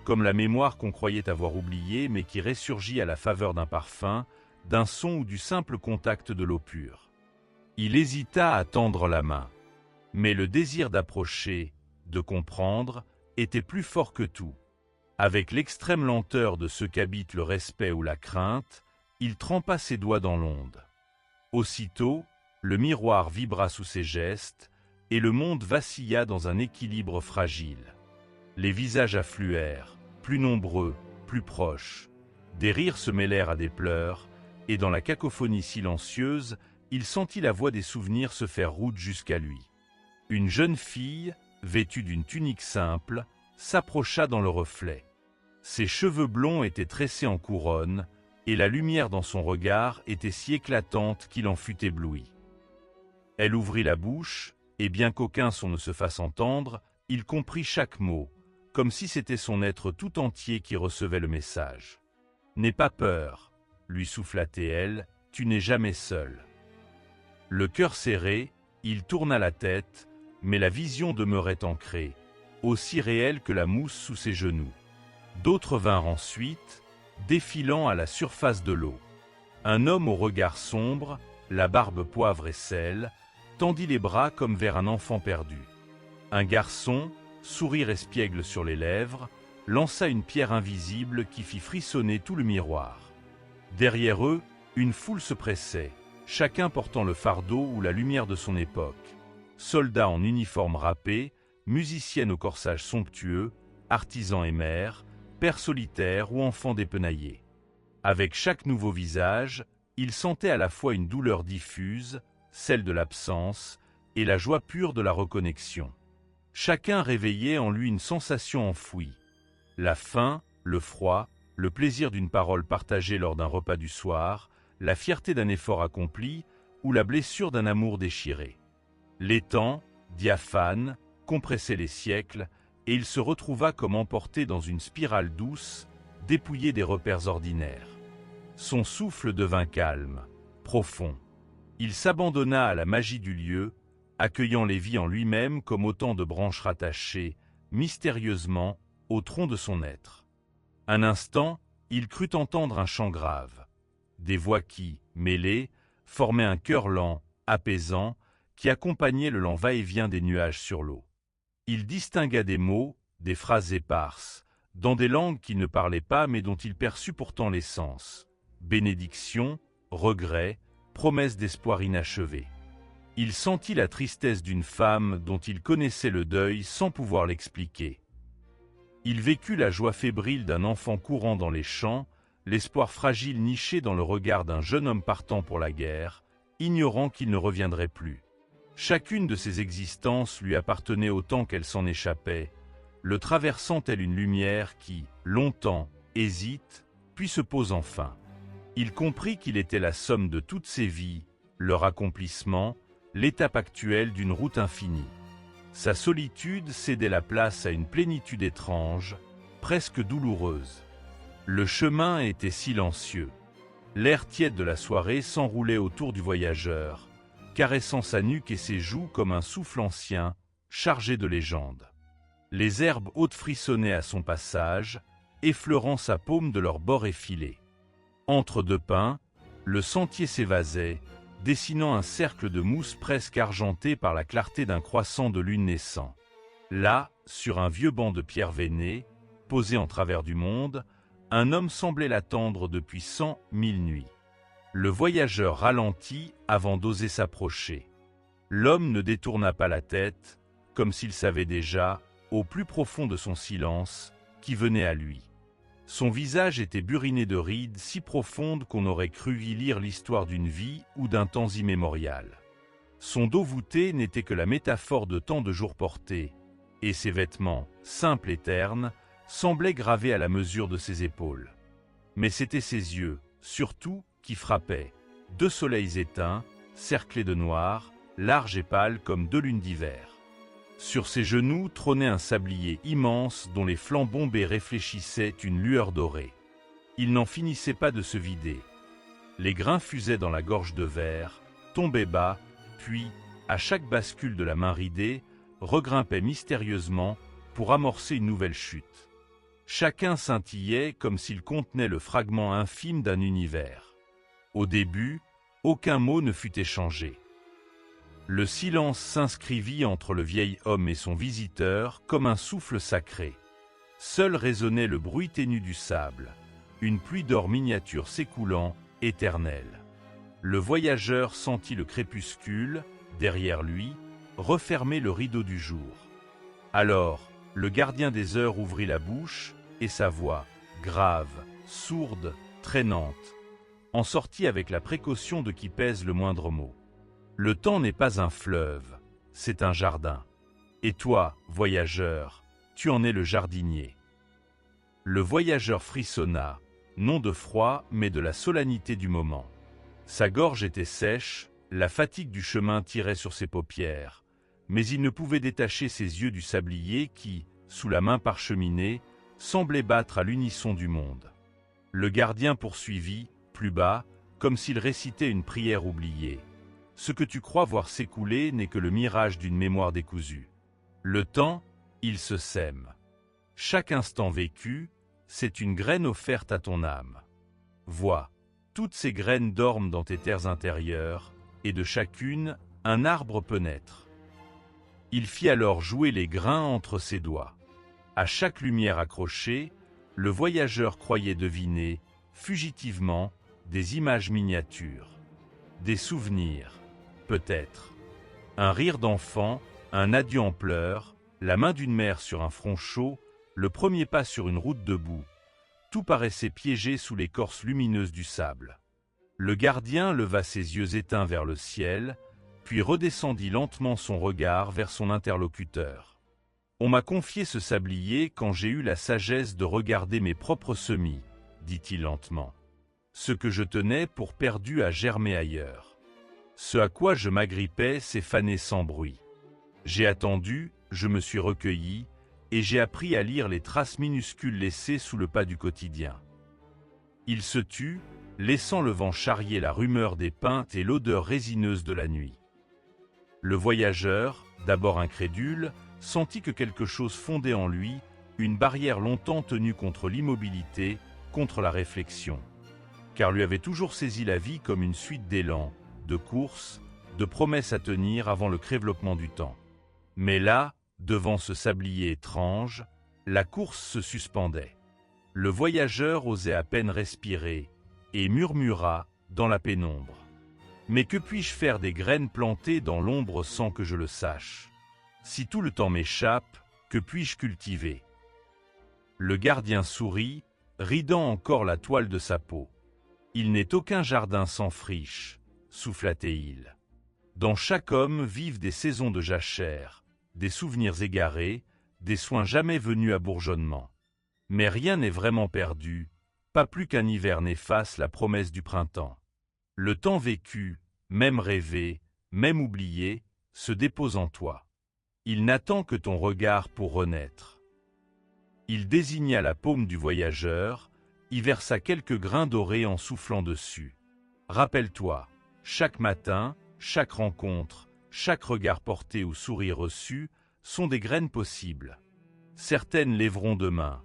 comme la mémoire qu'on croyait avoir oubliée mais qui ressurgit à la faveur d'un parfum, d'un son ou du simple contact de l'eau pure. Il hésita à tendre la main, mais le désir d'approcher, de comprendre, était plus fort que tout. Avec l'extrême lenteur de ceux qu'habite le respect ou la crainte, il trempa ses doigts dans l'onde. Aussitôt, le miroir vibra sous ses gestes, et le monde vacilla dans un équilibre fragile. Les visages affluèrent, plus nombreux, plus proches. Des rires se mêlèrent à des pleurs, et dans la cacophonie silencieuse, il sentit la voix des souvenirs se faire route jusqu'à lui. Une jeune fille, vêtue d'une tunique simple, s'approcha dans le reflet. Ses cheveux blonds étaient tressés en couronne, et la lumière dans son regard était si éclatante qu'il en fut ébloui. Elle ouvrit la bouche, et bien qu'aucun son ne se fasse entendre, il comprit chaque mot, comme si c'était son être tout entier qui recevait le message. « N'aie pas peur, » lui souffla-t-elle, « tu n'es jamais seul. » Le cœur serré, il tourna la tête, mais la vision demeurait ancrée. aussi réelle que la mousse sous ses genoux. D'autres vinrent ensuite, défilant à la surface de l'eau. Un homme au regard sombre, la barbe poivre et sel, tendit les bras comme vers un enfant perdu. Un garçon, sourire espiègle sur les lèvres, lança une pierre invisible qui fit frissonner tout le miroir. Derrière eux, une foule se pressait, chacun portant le fardeau ou la lumière de son époque. Soldats en uniforme râpé, musiciennes au corsage somptueux, artisans et mères, pères solitaires ou enfants dépenaillés. Avec chaque nouveau visage, il sentait à la fois une douleur diffuse, celle de l'absence, et la joie pure de la reconnexion. Chacun réveillait en lui une sensation enfouie. La faim, le froid, le plaisir d'une parole partagée lors d'un repas du soir, la fierté d'un effort accompli ou la blessure d'un amour déchiré. Les temps, diaphanes, compressaient les siècles, et il se retrouva comme emporté dans une spirale douce, dépouillé des repères ordinaires. Son souffle devint calme, profond. Il s'abandonna à la magie du lieu, accueillant les vies en lui-même comme autant de branches rattachées, mystérieusement, au tronc de son être. Un instant, il crut entendre un chant grave. Des voix qui, mêlées, formaient un chœur lent, apaisant, qui accompagnait le lent va-et-vient des nuages sur l'eau. Il distingua des mots, des phrases éparses, dans des langues qu'il ne parlait pas mais dont il perçut pourtant l'essence. Bénédiction, regret, promesse d'espoir inachevé. Il sentit la tristesse d'une femme dont il connaissait le deuil sans pouvoir l'expliquer. Il vécut la joie fébrile d'un enfant courant dans les champs, l'espoir fragile niché dans le regard d'un jeune homme partant pour la guerre, ignorant qu'il ne reviendrait plus. Chacune de ces existences lui appartenait autant qu'elle s'en échappait, le traversant telle une lumière qui, longtemps, hésite, puis se pose enfin. Il comprit qu'il était la somme de toutes ses vies, leur accomplissement, l'étape actuelle d'une route infinie. Sa solitude cédait la place à une plénitude étrange, presque douloureuse. Le chemin était silencieux. L'air tiède de la soirée s'enroulait autour du voyageur, caressant sa nuque et ses joues comme un souffle ancien, chargé de légendes. Les herbes hautes frissonnaient à son passage, effleurant sa paume de leur bord effilé. Entre deux pins, le sentier s'évasait, dessinant un cercle de mousse presque argenté par la clarté d'un croissant de lune naissant. Là, sur un vieux banc de pierre veinée, posé en travers du monde, un homme semblait l'attendre depuis 100 000 nuits. Le voyageur ralentit avant d'oser s'approcher. L'homme ne détourna pas la tête, comme s'il savait déjà, au plus profond de son silence, qui venait à lui. Son visage était buriné de rides si profondes qu'on aurait cru y lire l'histoire d'une vie ou d'un temps immémorial. Son dos voûté n'était que la métaphore de tant de jours portés, et ses vêtements, simples et ternes, semblaient gravés à la mesure de ses épaules. Mais c'étaient ses yeux, surtout, qui frappaient, deux soleils éteints, cerclés de noir, larges et pâles comme deux lunes d'hiver. Sur ses genoux trônait un sablier immense dont les flancs bombés réfléchissaient une lueur dorée. Il n'en finissait pas de se vider. Les grains fusaient dans la gorge de verre, tombaient bas, puis, à chaque bascule de la main ridée, regrimpaient mystérieusement pour amorcer une nouvelle chute. Chacun scintillait comme s'il contenait le fragment infime d'un univers. Au début, aucun mot ne fut échangé. Le silence s'inscrivit entre le vieil homme et son visiteur comme un souffle sacré. Seul résonnait le bruit ténu du sable, une pluie d'or miniature s'écoulant, éternelle. Le voyageur sentit le crépuscule, derrière lui, refermer le rideau du jour. Alors, le gardien des heures ouvrit la bouche, et sa voix, grave, sourde, traînante, en sortit avec la précaution de qui pèse le moindre mot. Le temps n'est pas un fleuve, c'est un jardin. Et toi, voyageur, tu en es le jardinier. Le voyageur frissonna, non de froid, mais de la solennité du moment. Sa gorge était sèche, la fatigue du chemin tirait sur ses paupières, mais il ne pouvait détacher ses yeux du sablier qui, sous la main parcheminée, semblait battre à l'unisson du monde. Le gardien poursuivit, plus bas, comme s'il récitait une prière oubliée. Ce que tu crois voir s'écouler n'est que le mirage d'une mémoire décousue. Le temps, ils se sèment. Chaque instant vécu, c'est une graine offerte à ton âme. Vois, toutes ces graines dorment dans tes terres intérieures, et de chacune, un arbre peut naître. Il fit alors jouer les grains entre ses doigts. À chaque lumière accrochée, le voyageur croyait deviner, fugitivement, des images miniatures. Des souvenirs, peut-être. Un rire d'enfant, un adieu en pleurs, la main d'une mère sur un front chaud, le premier pas sur une route de boue. Tout paraissait piégé sous l'écorce lumineuse du sable. Le gardien leva ses yeux éteints vers le ciel, puis redescendit lentement son regard vers son interlocuteur. « On m'a confié ce sablier quand j'ai eu la sagesse de regarder mes propres semis, » dit-il lentement. « Ce que je tenais pour perdu a germé ailleurs. Ce à quoi je m'agrippais s'est fané sans bruit. J'ai attendu, je me suis recueilli, et j'ai appris à lire les traces minuscules laissées sous le pas du quotidien. » Il se tut, laissant le vent charrier la rumeur des pins et l'odeur résineuse de la nuit. Le voyageur, d'abord incrédule, sentit que quelque chose fondait en lui, une barrière longtemps tenue contre l'immobilité, contre la réflexion. Car lui avait toujours saisi la vie comme une suite d'élans, de courses, de promesses à tenir avant le créveloppement du temps. Mais là, devant ce sablier étrange, la course se suspendait. Le voyageur osait à peine respirer, et murmura, dans la pénombre. « Mais que puis-je faire des graines plantées dans l'ombre sans que je le sache? Si tout le temps m'échappe, que puis-je cultiver ?» Le gardien sourit, ridant encore la toile de sa peau. « Il n'est aucun jardin sans friche, » souffla-t-il. « Dans chaque homme vivent des saisons de jachère, des souvenirs égarés, des soins jamais venus à bourgeonnement. Mais rien n'est vraiment perdu, pas plus qu'un hiver n'efface la promesse du printemps. Le temps vécu, même rêvé, même oublié, se dépose en toi. Il n'attend que ton regard pour renaître. » Il désigna la paume du voyageur, y versa quelques grains dorés en soufflant dessus. « Rappelle-toi, chaque matin, chaque rencontre, chaque regard porté ou sourire reçu sont des graines possibles. Certaines lèveront demain,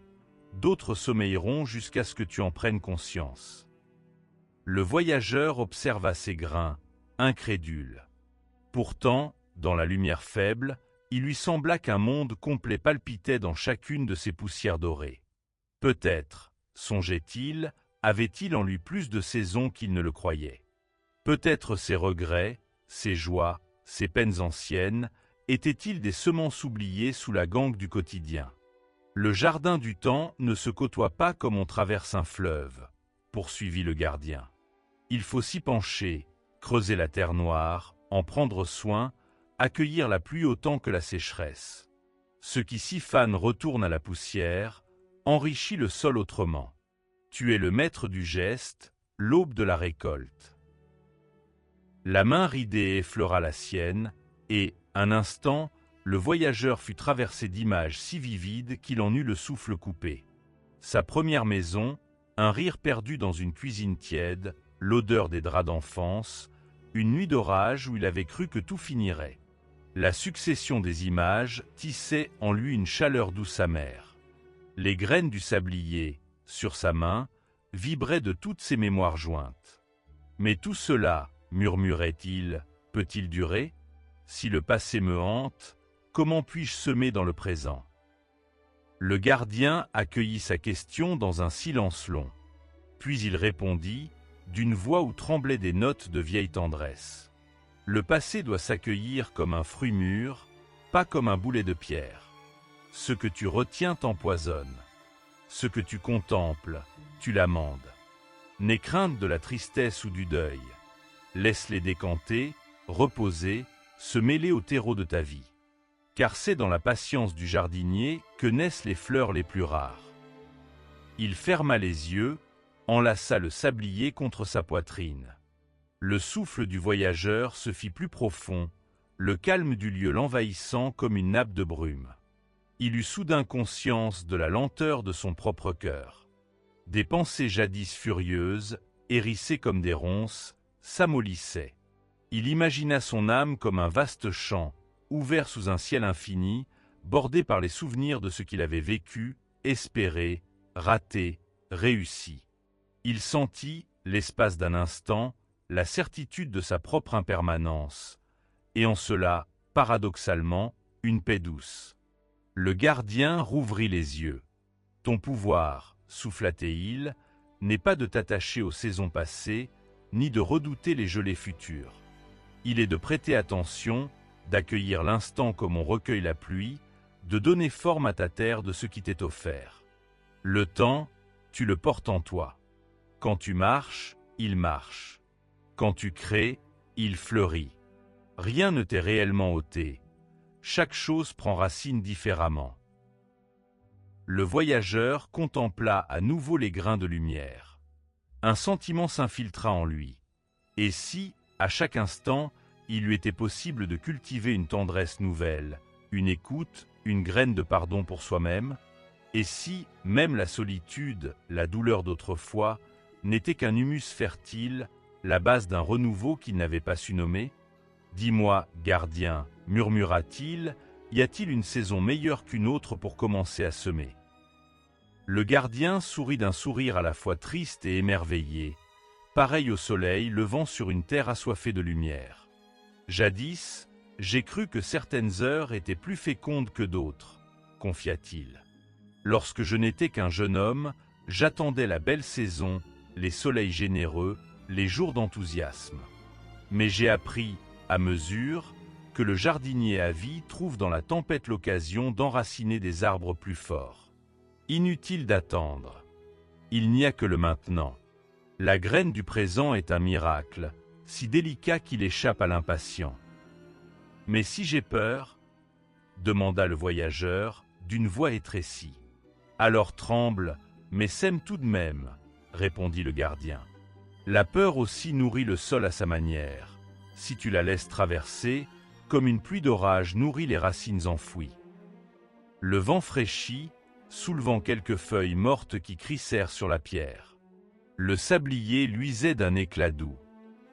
d'autres sommeilleront jusqu'à ce que tu en prennes conscience. » Le voyageur observa ces grains, incrédule. Pourtant, dans la lumière faible, il lui sembla qu'un monde complet palpitait dans chacune de ces poussières dorées. Peut-être, songeait-il, avait-il en lui plus de saisons qu'il ne le croyait. Peut-être ses regrets, ses joies, ses peines anciennes, étaient-ils des semences oubliées sous la gangue du quotidien. Le jardin du temps ne se côtoie pas comme on traverse un fleuve, poursuivit le gardien. Il faut s'y pencher, creuser la terre noire, en prendre soin, accueillir la pluie autant que la sécheresse. Ce qui s'y fane retourne à la poussière, enrichit le sol autrement. Tu es le maître du geste, l'aube de la récolte. La main ridée effleura la sienne, et, un instant, le voyageur fut traversé d'images si vivides qu'il en eut le souffle coupé. Sa première maison, un rire perdu dans une cuisine tiède, l'odeur des draps d'enfance, une nuit d'orage où il avait cru que tout finirait. La succession des images tissait en lui une chaleur douce amère. Les graines du sablier, sur sa main, vibraient de toutes ses mémoires jointes. Mais tout cela, murmurait-il, peut-il durer? Si le passé me hante, comment puis-je semer dans le présent? Le gardien accueillit sa question dans un silence long. Puis il répondit, d'une voix où tremblaient des notes de vieille tendresse. Le passé doit s'accueillir comme un fruit mûr, pas comme un boulet de pierre. Ce que tu retiens t'empoisonne. Ce que tu contemples, tu l'amandes. N'aie crainte de la tristesse ou du deuil. Laisse-les décanter, reposer, se mêler au terreau de ta vie. Car c'est dans la patience du jardinier que naissent les fleurs les plus rares. Il ferma les yeux, enlaça le sablier contre sa poitrine. Le souffle du voyageur se fit plus profond, le calme du lieu l'envahissant comme une nappe de brume. Il eut soudain conscience de la lenteur de son propre cœur. Des pensées jadis furieuses, hérissées comme des ronces, s'amollissaient. Il imagina son âme comme un vaste champ, ouvert sous un ciel infini, bordé par les souvenirs de ce qu'il avait vécu, espéré, raté, réussi. Il sentit, l'espace d'un instant, la certitude de sa propre impermanence, et en cela, paradoxalement, une paix douce. Le gardien rouvrit les yeux. « Ton pouvoir, souffla-t-il, n'est pas de t'attacher aux saisons passées, ni de redouter les gelées futures. Il est de prêter attention, d'accueillir l'instant comme on recueille la pluie, de donner forme à ta terre de ce qui t'est offert. Le temps, tu le portes en toi. Quand tu marches, il marche. Quand tu crées, il fleurit. Rien ne t'est réellement ôté. Chaque chose prend racine différemment. » Le voyageur contempla à nouveau les grains de lumière. Un sentiment s'infiltra en lui. Et si, à chaque instant, il lui était possible de cultiver une tendresse nouvelle, une écoute, une graine de pardon pour soi-même? Et si, même la solitude, la douleur d'autrefois, n'était qu'un humus fertile, la base d'un renouveau qu'il n'avait pas su nommer? « Dis-moi, gardien, murmura-t-il, y a-t-il une saison meilleure qu'une autre pour commencer à semer ?» Le gardien sourit d'un sourire à la fois triste et émerveillé, pareil au soleil levant sur une terre assoiffée de lumière. « Jadis, j'ai cru que certaines heures étaient plus fécondes que d'autres, » confia-t-il. « Lorsque je n'étais qu'un jeune homme, j'attendais la belle saison, les soleils généreux, les jours d'enthousiasme. Mais j'ai appris, à mesure, que le jardinier à vie trouve dans la tempête l'occasion d'enraciner des arbres plus forts. Inutile d'attendre. Il n'y a que le maintenant. La graine du présent est un miracle, si délicat qu'il échappe à l'impatient. « Mais si j'ai peur ?» demanda le voyageur, d'une voix étrécie. « Alors tremble, mais sème tout de même, » répondit le gardien. « La peur aussi nourrit le sol à sa manière. Si tu la laisses traverser, comme une pluie d'orage nourrit les racines enfouies. » Le vent fraîchit, soulevant quelques feuilles mortes qui crissèrent sur la pierre. Le sablier luisait d'un éclat doux.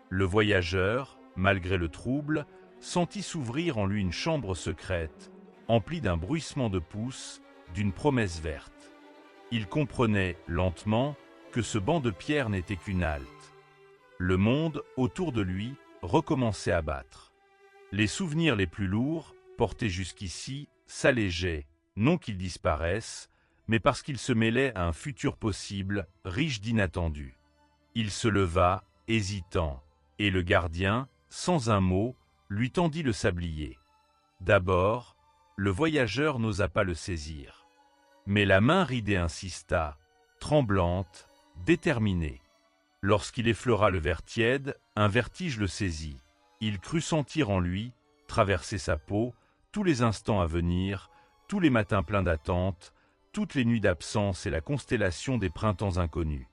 Le voyageur, malgré le trouble, sentit s'ouvrir en lui une chambre secrète, emplie d'un bruissement de pouces, d'une promesse verte. Il comprenait, lentement, que ce banc de pierre n'était qu'une halte. Le monde, autour de lui, recommençait à battre. Les souvenirs les plus lourds, portés jusqu'ici, s'allégeaient, non qu'ils disparaissent, mais parce qu'ils se mêlaient à un futur possible, riche d'inattendus. Il se leva, hésitant, et le gardien, sans un mot, lui tendit le sablier. D'abord, le voyageur n'osa pas le saisir. Mais la main ridée insista, tremblante, déterminée. Lorsqu'il effleura le verre tiède, un vertige le saisit. Il crut sentir en lui, traverser sa peau, tous les instants à venir, tous les matins pleins d'attente, toutes les nuits d'absence et la constellation des printemps inconnus.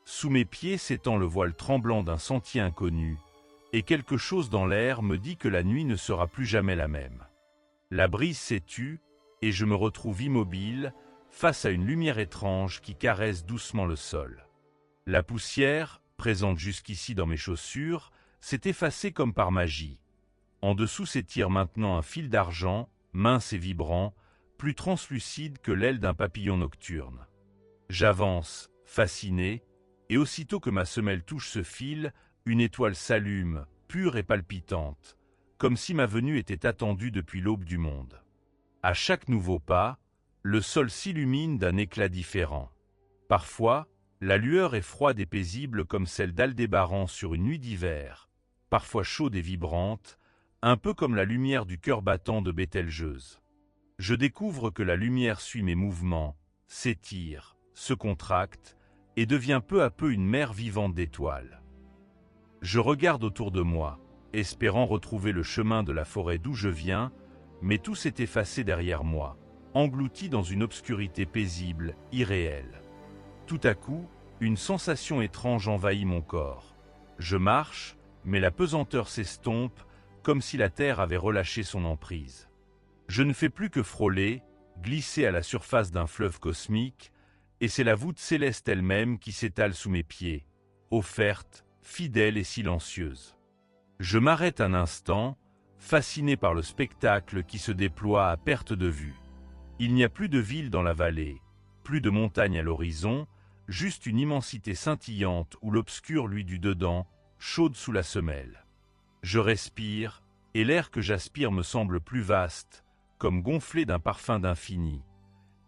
Sous mes pieds s'étend le voile tremblant d'un sentier inconnu, et quelque chose dans l'air me dit que la nuit ne sera plus jamais la même. La brise s'est tue, et je me retrouve immobile, face à une lumière étrange qui caresse doucement le sol. La poussière, présente jusqu'ici dans mes chaussures, s'est effacée comme par magie. En dessous s'étire maintenant un fil d'argent, mince et vibrant, plus translucide que l'aile d'un papillon nocturne. J'avance, fasciné, et aussitôt que ma semelle touche ce fil, une étoile s'allume, pure et palpitante, comme si ma venue était attendue depuis l'aube du monde. À chaque nouveau pas, le sol s'illumine d'un éclat différent. Parfois, la lueur est froide et paisible comme celle d'Aldébaran sur une nuit d'hiver, parfois chaude et vibrante, un peu comme la lumière du cœur battant de Bételgeuse. Je découvre que la lumière suit mes mouvements, s'étire, se contracte, et devient peu à peu une mer vivante d'étoiles. Je regarde autour de moi, espérant retrouver le chemin de la forêt d'où je viens, mais tout s'est effacé derrière moi, englouti dans une obscurité paisible, irréelle. Tout à coup, une sensation étrange envahit mon corps. Je marche, mais la pesanteur s'estompe, comme si la terre avait relâché son emprise. Je ne fais plus que frôler, glisser à la surface d'un fleuve cosmique, et c'est la voûte céleste elle-même qui s'étale sous mes pieds, offerte, fidèle et silencieuse. Je m'arrête un instant, fasciné par le spectacle qui se déploie à perte de vue. Il n'y a plus de ville dans la vallée, plus de montagnes à l'horizon, juste une immensité scintillante où l'obscur luit du dedans, chaude sous la semelle. Je respire, et l'air que j'aspire me semble plus vaste, comme gonflé d'un parfum d'infini.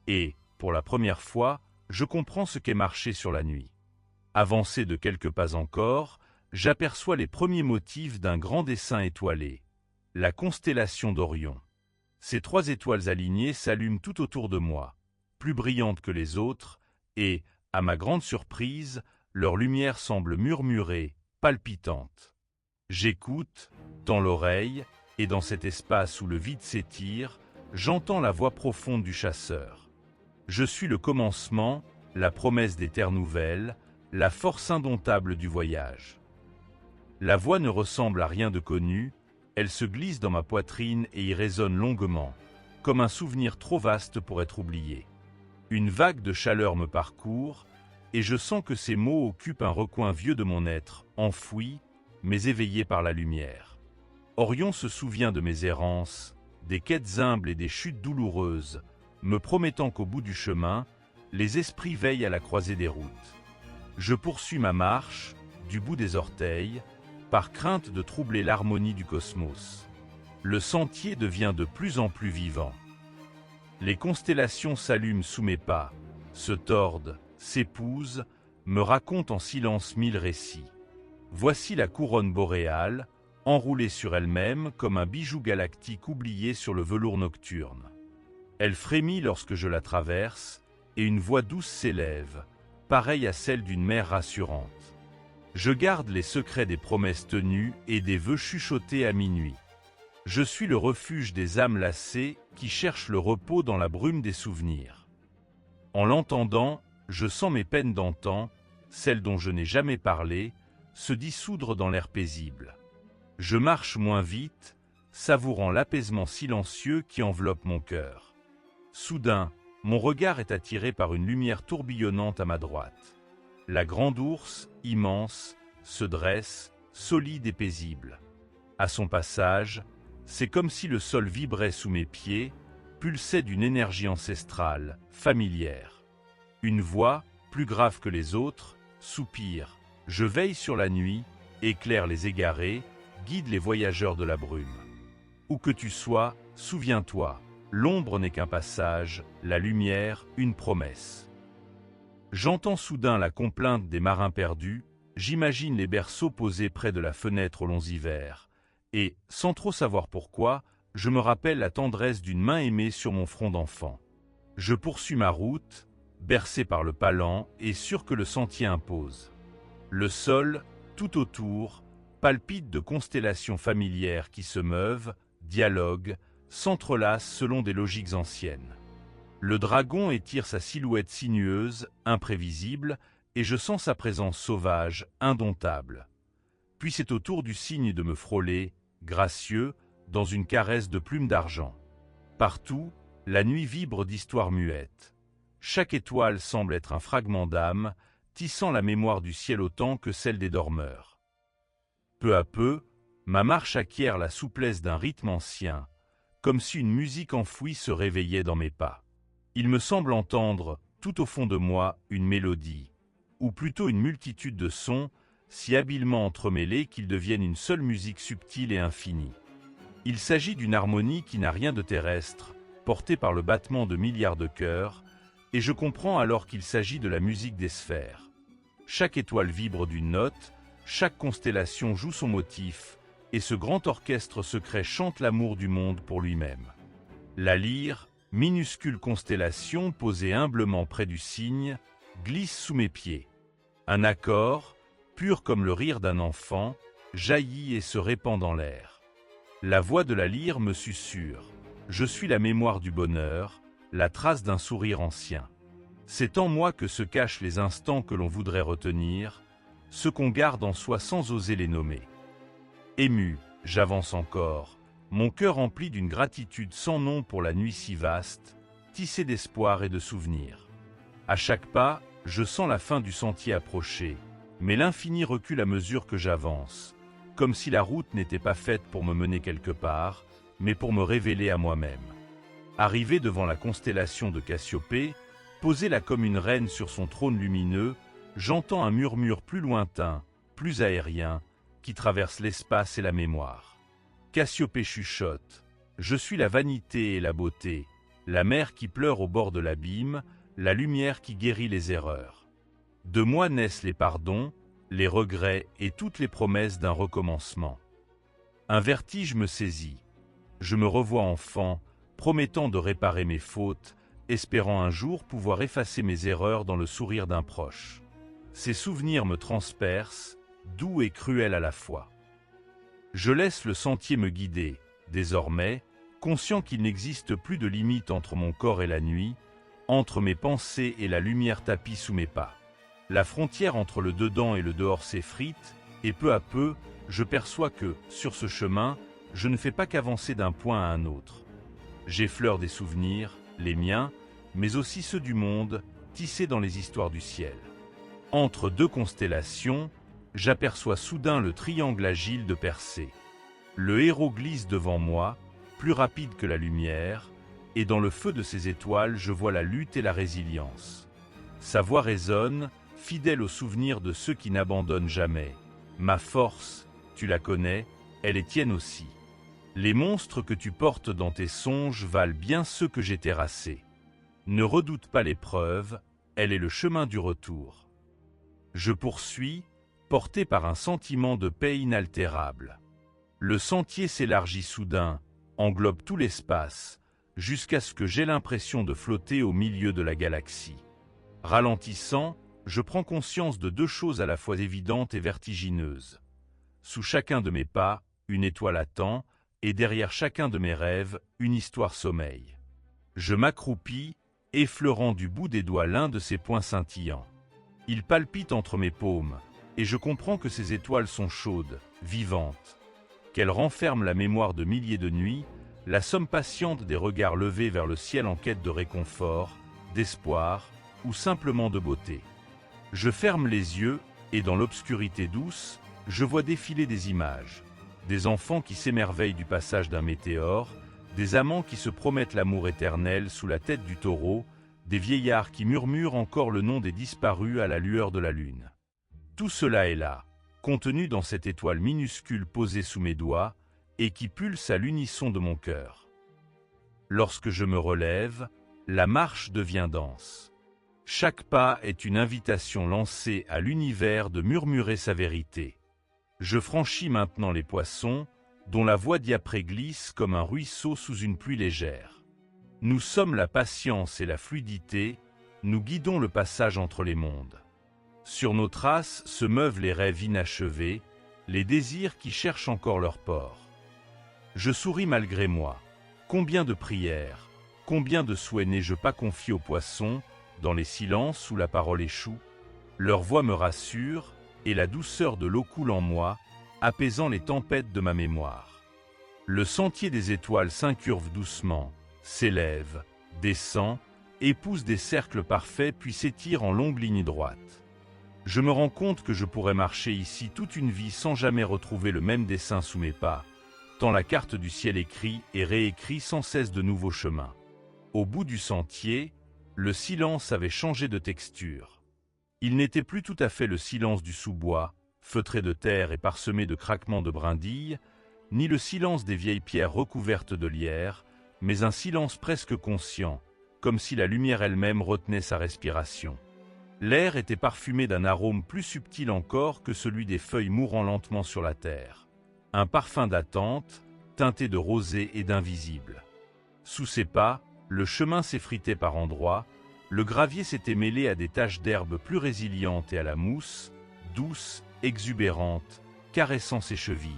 Et, pour la première fois, je comprends ce qu'est marcher sur la nuit. Avancé de quelques pas encore, j'aperçois les premiers motifs d'un grand dessin étoilé, la constellation d'Orion. Ces 3 étoiles alignées s'allument tout autour de moi, plus brillantes que les autres, et, à ma grande surprise, leur lumière semble murmurée, palpitante. J'écoute, tends l'oreille, et dans cet espace où le vide s'étire, j'entends la voix profonde du chasseur. Je suis le commencement, la promesse des terres nouvelles, la force indomptable du voyage. La voix ne ressemble à rien de connu, elle se glisse dans ma poitrine et y résonne longuement, comme un souvenir trop vaste pour être oublié. Une vague de chaleur me parcourt, et je sens que ces mots occupent un recoin vieux de mon être, enfoui, mais éveillé par la lumière. Orion se souvient de mes errances, des quêtes humbles et des chutes douloureuses, me promettant qu'au bout du chemin, les esprits veillent à la croisée des routes. Je poursuis ma marche, du bout des orteils, par crainte de troubler l'harmonie du cosmos. Le sentier devient de plus en plus vivant. Les constellations s'allument sous mes pas, se tordent, s'épousent, me racontent en silence 1000 récits. Voici la couronne boréale, enroulée sur elle-même comme un bijou galactique oublié sur le velours nocturne. Elle frémit lorsque je la traverse, et une voix douce s'élève, pareille à celle d'une mère rassurante. Je garde les secrets des promesses tenues et des vœux chuchotés à minuit. Je suis le refuge des âmes lassées qui cherchent le repos dans la brume des souvenirs. En l'entendant, je sens mes peines d'antan, celles dont je n'ai jamais parlé, se dissoudre dans l'air paisible. Je marche moins vite, savourant l'apaisement silencieux qui enveloppe mon cœur. Soudain, mon regard est attiré par une lumière tourbillonnante à ma droite. La grande ours, immense, se dresse, solide et paisible. À son passage, c'est comme si le sol vibrait sous mes pieds, pulsait d'une énergie ancestrale, familière. Une voix, plus grave que les autres, soupire. Je veille sur la nuit, éclaire les égarés, guide les voyageurs de la brume. Où que tu sois, souviens-toi, l'ombre n'est qu'un passage, la lumière, une promesse. J'entends soudain la complainte des marins perdus, j'imagine les berceaux posés près de la fenêtre aux longs hivers, et, sans trop savoir pourquoi, je me rappelle la tendresse d'une main aimée sur mon front d'enfant. Je poursuis ma route, bercé par le pas lent et sûr que le sentier impose. Le sol, tout autour, palpite de constellations familières qui se meuvent, dialoguent, s'entrelacent selon des logiques anciennes. Le dragon étire sa silhouette sinueuse, imprévisible, et je sens sa présence sauvage, indomptable. Puis c'est au tour du cygne de me frôler, gracieux, dans une caresse de plumes d'argent. Partout, la nuit vibre d'histoires muettes. Chaque étoile semble être un fragment d'âme, tissant la mémoire du ciel autant que celle des dormeurs. Peu à peu, ma marche acquiert la souplesse d'un rythme ancien, comme si une musique enfouie se réveillait dans mes pas. Il me semble entendre, tout au fond de moi, une mélodie, ou plutôt une multitude de sons, si habilement entremêlés qu'ils deviennent une seule musique subtile et infinie. Il s'agit d'une harmonie qui n'a rien de terrestre, portée par le battement de milliards de cœurs, et je comprends alors qu'il s'agit de la musique des sphères. Chaque étoile vibre d'une note, chaque constellation joue son motif, et ce grand orchestre secret chante l'amour du monde pour lui-même. La lyre, minuscule constellation posée humblement près du cygne, glisse sous mes pieds. Un accord, pur comme le rire d'un enfant, jaillit et se répand dans l'air. La voix de la lyre me susurre. Je suis la mémoire du bonheur, la trace d'un sourire ancien. C'est en moi que se cachent les instants que l'on voudrait retenir, ceux qu'on garde en soi sans oser les nommer. Ému, j'avance encore, mon cœur empli d'une gratitude sans nom pour la nuit si vaste, tissée d'espoir et de souvenirs. À chaque pas, je sens la fin du sentier approcher, mais l'infini recule à mesure que j'avance, comme si la route n'était pas faite pour me mener quelque part, mais pour me révéler à moi-même. Arrivé devant la constellation de Cassiopée, posée là comme une reine sur son trône lumineux, j'entends un murmure plus lointain, plus aérien, qui traverse l'espace et la mémoire. Cassiopée chuchote. Je suis la vanité et la beauté, la mer qui pleure au bord de l'abîme, la lumière qui guérit les erreurs. De moi naissent les pardons, les regrets et toutes les promesses d'un recommencement. Un vertige me saisit. Je me revois enfant, promettant de réparer mes fautes, espérant un jour pouvoir effacer mes erreurs dans le sourire d'un proche. Ces souvenirs me transpercent, doux et cruels à la fois. Je laisse le sentier me guider, désormais, conscient qu'il n'existe plus de limite entre mon corps et la nuit, entre mes pensées et la lumière tapie sous mes pas. La frontière entre le dedans et le dehors s'effrite, et peu à peu, je perçois que, sur ce chemin, je ne fais pas qu'avancer d'un point à un autre. J'effleure des souvenirs, les miens, mais aussi ceux du monde, tissés dans les histoires du ciel. Entre deux constellations, j'aperçois soudain le triangle agile de Persée. Le héros glisse devant moi, plus rapide que la lumière, et dans le feu de ses étoiles, je vois la lutte et la résilience. Sa voix résonne, fidèle aux souvenirs de ceux qui n'abandonnent jamais. Ma force, tu la connais, elle est tienne aussi. Les monstres que tu portes dans tes songes valent bien ceux que j'ai terrassés. Ne redoute pas l'épreuve, elle est le chemin du retour. Je poursuis, porté par un sentiment de paix inaltérable. Le sentier s'élargit soudain, englobe tout l'espace, jusqu'à ce que j'aie l'impression de flotter au milieu de la galaxie. Ralentissant, je prends conscience de deux choses à la fois évidentes et vertigineuses. Sous chacun de mes pas, une étoile attend, et derrière chacun de mes rêves, une histoire sommeille. Je m'accroupis, effleurant du bout des doigts l'un de ces points scintillants. Il palpite entre mes paumes, et je comprends que ces étoiles sont chaudes, vivantes, qu'elles renferment la mémoire de milliers de nuits, la somme patiente des regards levés vers le ciel en quête de réconfort, d'espoir ou simplement de beauté. Je ferme les yeux, et dans l'obscurité douce, je vois défiler des images. Des enfants qui s'émerveillent du passage d'un météore, des amants qui se promettent l'amour éternel sous la tête du taureau, des vieillards qui murmurent encore le nom des disparus à la lueur de la lune. Tout cela est là, contenu dans cette étoile minuscule posée sous mes doigts et qui pulse à l'unisson de mon cœur. Lorsque je me relève, la marche devient dense. Chaque pas est une invitation lancée à l'univers de murmurer sa vérité. Je franchis maintenant les poissons, dont la voix diaprée glisse comme un ruisseau sous une pluie légère. Nous sommes la patience et la fluidité, nous guidons le passage entre les mondes. Sur nos traces se meuvent les rêves inachevés, les désirs qui cherchent encore leur port. Je souris malgré moi. Combien de prières, combien de souhaits n'ai-je pas confiés aux poissons, dans les silences où la parole échoue. Leur voix me rassure, et la douceur de l'eau coule en moi, apaisant les tempêtes de ma mémoire. Le sentier des étoiles s'incurve doucement, s'élève, descend, épouse des cercles parfaits puis s'étire en longues lignes droites. Je me rends compte que je pourrais marcher ici toute une vie sans jamais retrouver le même dessin sous mes pas, tant la carte du ciel écrit et réécrit sans cesse de nouveaux chemins. Au bout du sentier, le silence avait changé de texture. Il n'était plus tout à fait le silence du sous-bois, feutré de terre et parsemé de craquements de brindilles, ni le silence des vieilles pierres recouvertes de lierre, mais un silence presque conscient, comme si la lumière elle-même retenait sa respiration. L'air était parfumé d'un arôme plus subtil encore que celui des feuilles mourant lentement sur la terre. Un parfum d'attente, teinté de rosée et d'invisible. Sous ses pas, le chemin s'effritait par endroits, le gravier s'était mêlé à des taches d'herbe plus résilientes et à la mousse, douce, exubérante, caressant ses chevilles.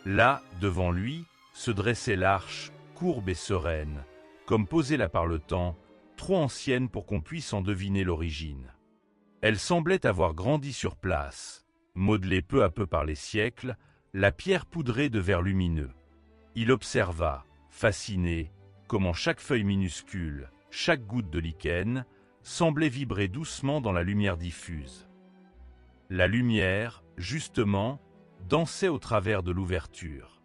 Là, devant lui, se dressait l'arche, courbe et sereine, comme posée là par le temps, trop ancienne pour qu'on puisse en deviner l'origine. Elle semblait avoir grandi sur place, modelée peu à peu par les siècles, la pierre poudrée de verre lumineux. Il observa, fasciné, comment chaque feuille minuscule, chaque goutte de lichen, semblait vibrer doucement dans la lumière diffuse. La lumière, justement, dansait au travers de l'ouverture.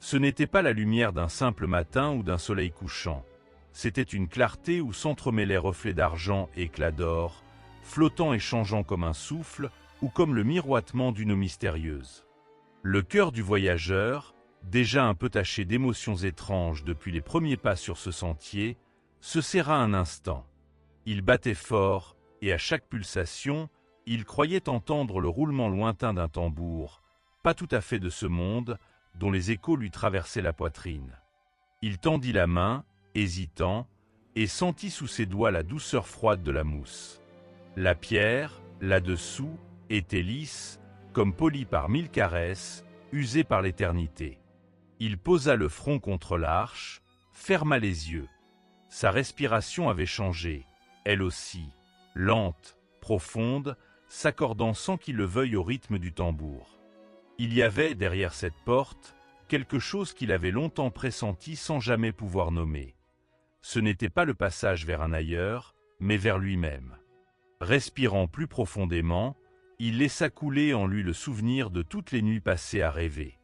Ce n'était pas la lumière d'un simple matin ou d'un soleil couchant. C'était une clarté où s'entremêlaient reflets d'argent et éclats d'or, flottant et changeant comme un souffle ou comme le miroitement d'une eau mystérieuse. Le cœur du voyageur, déjà un peu taché d'émotions étranges depuis les premiers pas sur ce sentier, se serra un instant. Il battait fort, et à chaque pulsation, il croyait entendre le roulement lointain d'un tambour, pas tout à fait de ce monde, dont les échos lui traversaient la poitrine. Il tendit la main, hésitant, et sentit sous ses doigts la douceur froide de la mousse. La pierre, là-dessous, était lisse, comme polie par 1000 caresses, usée par l'éternité. Il posa le front contre l'arche, ferma les yeux. Sa respiration avait changé, elle aussi, lente, profonde, s'accordant sans qu'il le veuille au rythme du tambour. Il y avait, derrière cette porte, quelque chose qu'il avait longtemps pressenti sans jamais pouvoir nommer. Ce n'était pas le passage vers un ailleurs, mais vers lui-même. Respirant plus profondément, il laissa couler en lui le souvenir de toutes les nuits passées à rêver.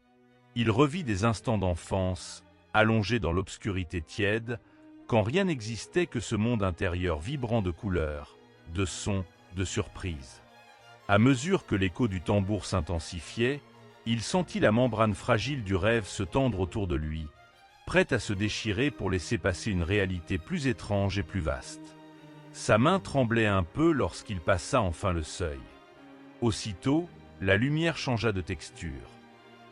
Il revit des instants d'enfance, allongés dans l'obscurité tiède, quand rien n'existait que ce monde intérieur vibrant de couleurs, de sons, de surprises. À mesure que l'écho du tambour s'intensifiait, il sentit la membrane fragile du rêve se tendre autour de lui, prête à se déchirer pour laisser passer une réalité plus étrange et plus vaste. Sa main tremblait un peu lorsqu'il passa enfin le seuil. Aussitôt, la lumière changea de texture.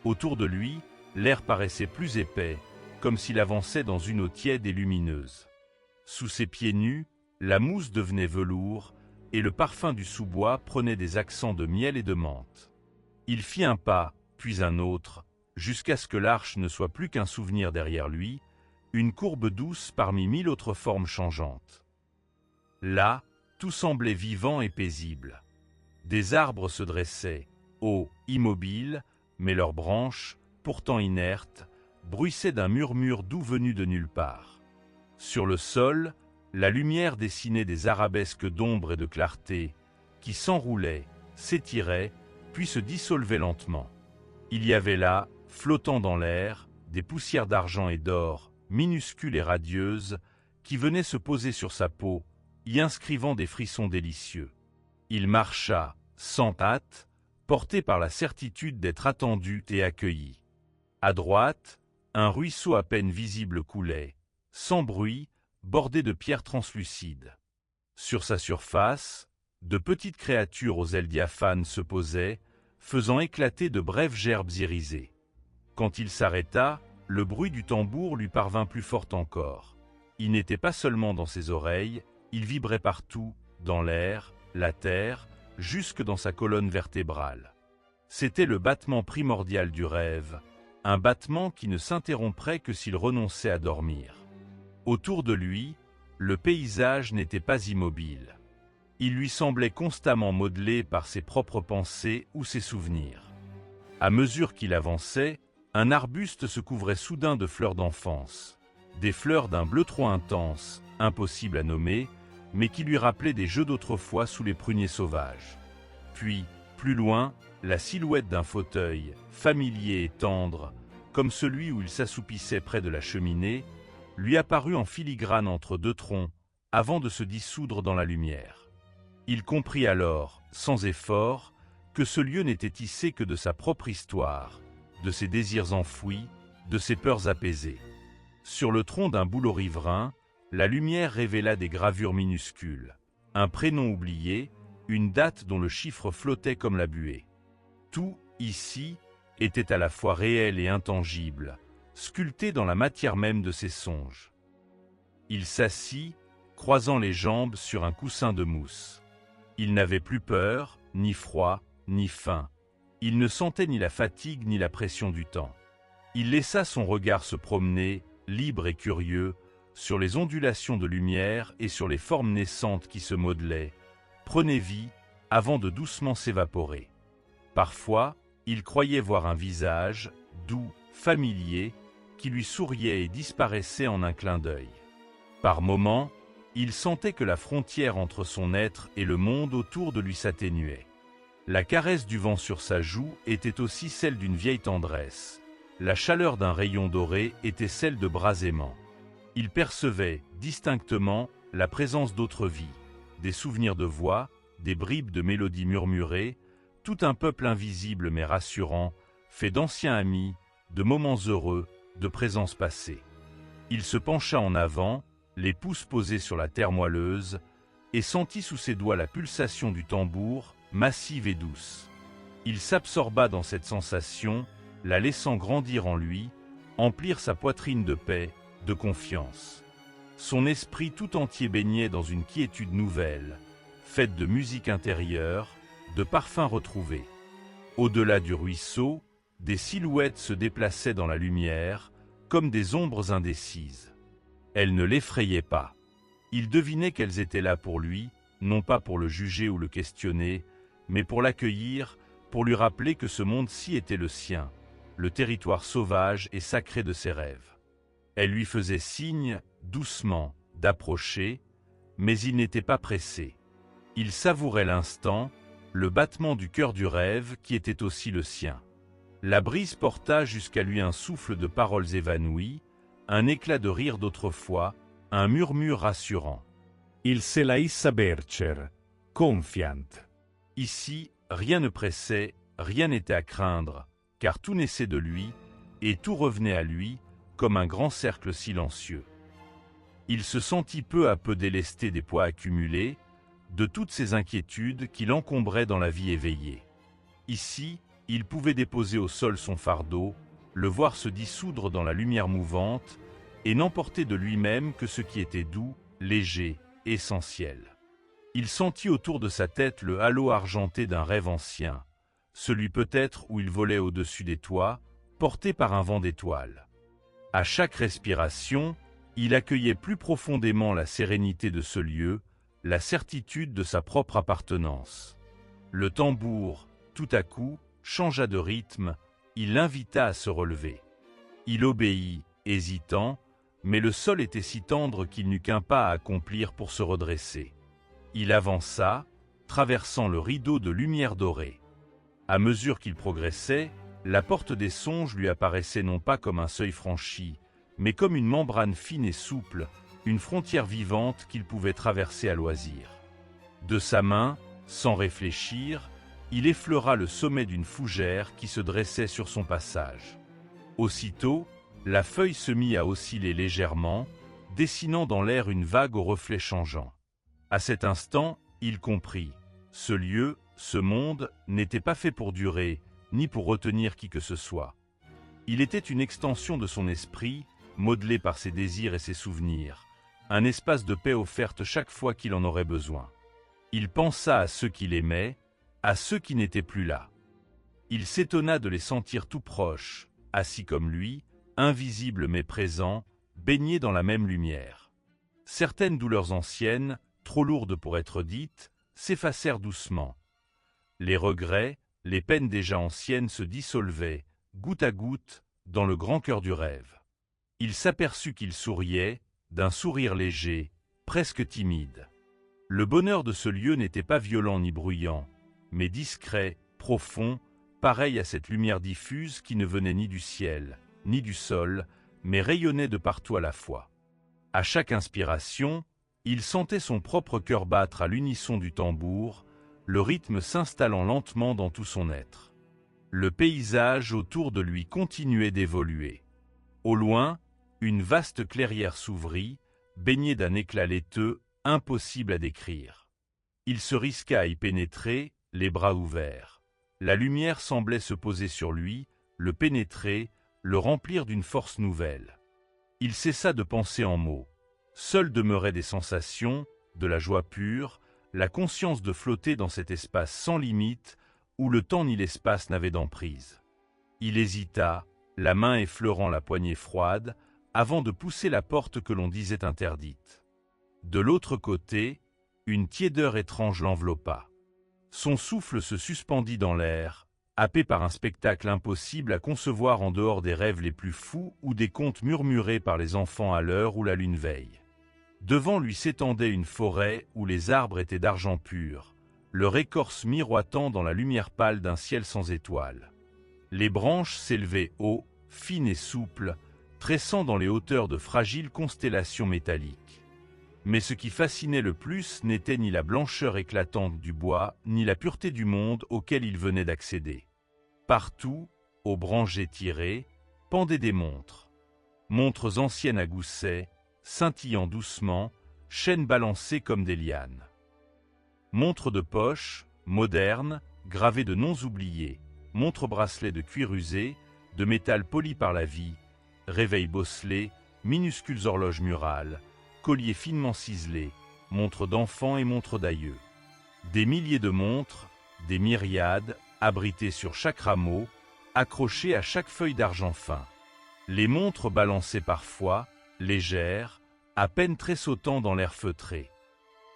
Autour de lui, l'air paraissait plus épais, comme s'il avançait dans une eau tiède et lumineuse. Sous ses pieds nus, la mousse devenait velours, et le parfum du sous-bois prenait des accents de miel et de menthe. Il fit un pas, puis un autre, jusqu'à ce que l'arche ne soit plus qu'un souvenir derrière lui, une courbe douce parmi 1000 autres formes changeantes. Là, tout semblait vivant et paisible. Des arbres se dressaient, hauts, immobiles, mais leurs branches, pourtant inertes, bruissaient d'un murmure doux venu de nulle part. Sur le sol, la lumière dessinait des arabesques d'ombre et de clarté, qui s'enroulaient, s'étiraient, puis se dissolvaient lentement. Il y avait là, flottant dans l'air, des poussières d'argent et d'or, minuscules et radieuses, qui venaient se poser sur sa peau, y inscrivant des frissons délicieux. Il marcha, sans hâte, porté par la certitude d'être attendu et accueilli. À droite, un ruisseau à peine visible coulait, sans bruit, bordé de pierres translucides. Sur sa surface, de petites créatures aux ailes diaphanes se posaient, faisant éclater de brèves gerbes irisées. Quand il s'arrêta, le bruit du tambour lui parvint plus fort encore. Il n'était pas seulement dans ses oreilles, il vibrait partout, dans l'air, la terre, jusque dans sa colonne vertébrale. C'était le battement primordial du rêve, un battement qui ne s'interromprait que s'il renonçait à dormir. Autour de lui, le paysage n'était pas immobile. Il lui semblait constamment modelé par ses propres pensées ou ses souvenirs. À mesure qu'il avançait, un arbuste se couvrait soudain de fleurs d'enfance, des fleurs d'un bleu trop intense, impossible à nommer, mais qui lui rappelaient des jeux d'autrefois sous les pruniers sauvages. Puis, plus loin, la silhouette d'un fauteuil, familier et tendre, comme celui où il s'assoupissait près de la cheminée, lui apparut en filigrane entre deux troncs, avant de se dissoudre dans la lumière. Il comprit alors, sans effort, que ce lieu n'était tissé que de sa propre histoire, de ses désirs enfouis, de ses peurs apaisées. Sur le tronc d'un bouleau riverain, la lumière révéla des gravures minuscules, un prénom oublié, une date dont le chiffre flottait comme la buée. Tout, ici, était à la fois réel et intangible, sculpté dans la matière même de ses songes. Il s'assit, croisant les jambes sur un coussin de mousse. Il n'avait plus peur, ni froid, ni faim. Il ne sentait ni la fatigue ni la pression du temps. Il laissa son regard se promener, libre et curieux, sur les ondulations de lumière et sur les formes naissantes qui se modelaient, prenaient vie avant de doucement s'évaporer. Parfois, il croyait voir un visage, doux, familier, qui lui souriait et disparaissait en un clin d'œil. Par moments, il sentait que la frontière entre son être et le monde autour de lui s'atténuait. La caresse du vent sur sa joue était aussi celle d'une vieille tendresse. La chaleur d'un rayon doré était celle de bras aimants. Il percevait, distinctement, la présence d'autres vies, des souvenirs de voix, des bribes de mélodies murmurées, tout un peuple invisible mais rassurant, fait d'anciens amis, de moments heureux, de présences passées. Il se pencha en avant, les pouces posés sur la terre moelleuse, et sentit sous ses doigts la pulsation du tambour, massive et douce. Il s'absorba dans cette sensation, la laissant grandir en lui, emplir sa poitrine de paix, de confiance. Son esprit tout entier baignait dans une quiétude nouvelle, faite de musique intérieure, de parfums retrouvés. Au-delà du ruisseau, des silhouettes se déplaçaient dans la lumière, comme des ombres indécises. Elles ne l'effrayaient pas. Il devinait qu'elles étaient là pour lui, non pas pour le juger ou le questionner, mais pour l'accueillir, pour lui rappeler que ce monde-ci était le sien, le territoire sauvage et sacré de ses rêves. Elle lui faisait signe, doucement, d'approcher, mais il n'était pas pressé. Il savourait l'instant, le battement du cœur du rêve qui était aussi le sien. La brise porta jusqu'à lui un souffle de paroles évanouies, un éclat de rire d'autrefois, un murmure rassurant. Il se la issa bercer, confiant. Ici, rien ne pressait, rien n'était à craindre, car tout naissait de lui, et tout revenait à lui, comme un grand cercle silencieux. Il se sentit peu à peu délesté des poids accumulés, de toutes ces inquiétudes qui l'encombraient dans la vie éveillée. Ici, il pouvait déposer au sol son fardeau, le voir se dissoudre dans la lumière mouvante, et n'emporter de lui-même que ce qui était doux, léger, essentiel. Il sentit autour de sa tête le halo argenté d'un rêve ancien, celui peut-être où il volait au-dessus des toits, porté par un vent d'étoiles. À chaque respiration, il accueillait plus profondément la sérénité de ce lieu, la certitude de sa propre appartenance. Le tambour, tout à coup, changea de rythme, il l'invita à se relever. Il obéit, hésitant, mais le sol était si tendre qu'il n'eut qu'un pas à accomplir pour se redresser. Il avança, traversant le rideau de lumière dorée. À mesure qu'il progressait, la porte des songes lui apparaissait non pas comme un seuil franchi, mais comme une membrane fine et souple, une frontière vivante qu'il pouvait traverser à loisir. De sa main, sans réfléchir, il effleura le sommet d'une fougère qui se dressait sur son passage. Aussitôt, la feuille se mit à osciller légèrement, dessinant dans l'air une vague aux reflets changeants. À cet instant, il comprit. Ce lieu, ce monde, n'était pas fait pour durer, ni pour retenir qui que ce soit. Il était une extension de son esprit, modelé par ses désirs et ses souvenirs, un espace de paix offerte chaque fois qu'il en aurait besoin. Il pensa à ceux qu'il aimait, à ceux qui n'étaient plus là. Il s'étonna de les sentir tout proches, assis comme lui, invisibles mais présents, baignés dans la même lumière. Certaines douleurs anciennes, trop lourdes pour être dites, s'effacèrent doucement. Les regrets, les peines déjà anciennes se dissolvaient, goutte à goutte, dans le grand cœur du rêve. Il s'aperçut qu'il souriait, d'un sourire léger, presque timide. Le bonheur de ce lieu n'était pas violent ni bruyant, mais discret, profond, pareil à cette lumière diffuse qui ne venait ni du ciel, ni du sol, mais rayonnait de partout à la fois. À chaque inspiration, il sentait son propre cœur battre à l'unisson du tambour, le rythme s'installant lentement dans tout son être. Le paysage autour de lui continuait d'évoluer. Au loin, une vaste clairière s'ouvrit, baignée d'un éclat laiteux, impossible à décrire. Il se risqua à y pénétrer, les bras ouverts. La lumière semblait se poser sur lui, le pénétrer, le remplir d'une force nouvelle. Il cessa de penser en mots. Seules demeuraient des sensations, de la joie pure, la conscience de flotter dans cet espace sans limite où le temps ni l'espace n'avaient d'emprise. Il hésita, la main effleurant la poignée froide, avant de pousser la porte que l'on disait interdite. De l'autre côté, une tiédeur étrange l'enveloppa. Son souffle se suspendit dans l'air, happé par un spectacle impossible à concevoir en dehors des rêves les plus fous ou des contes murmurés par les enfants à l'heure où la lune veille. Devant lui s'étendait une forêt où les arbres étaient d'argent pur, leur écorce miroitant dans la lumière pâle d'un ciel sans étoiles. Les branches s'élevaient haut, fines et souples, tressant dans les hauteurs de fragiles constellations métalliques. Mais ce qui fascinait le plus n'était ni la blancheur éclatante du bois, ni la pureté du monde auquel il venait d'accéder. Partout, aux branches étirées, pendaient des montres. Montres anciennes à gousset, scintillant doucement, chaînes balancées comme des lianes. Montres de poche, modernes, gravées de noms oubliés, montres-bracelets de cuir usé, de métal poli par la vie, réveils bosselés, minuscules horloges murales, colliers finement ciselés, montres d'enfants et montres d'aïeux. Des milliers de montres, des myriades, abritées sur chaque rameau, accrochées à chaque feuille d'argent fin. Les montres balançaient parfois, légères, à peine tressautant dans l'air feutré.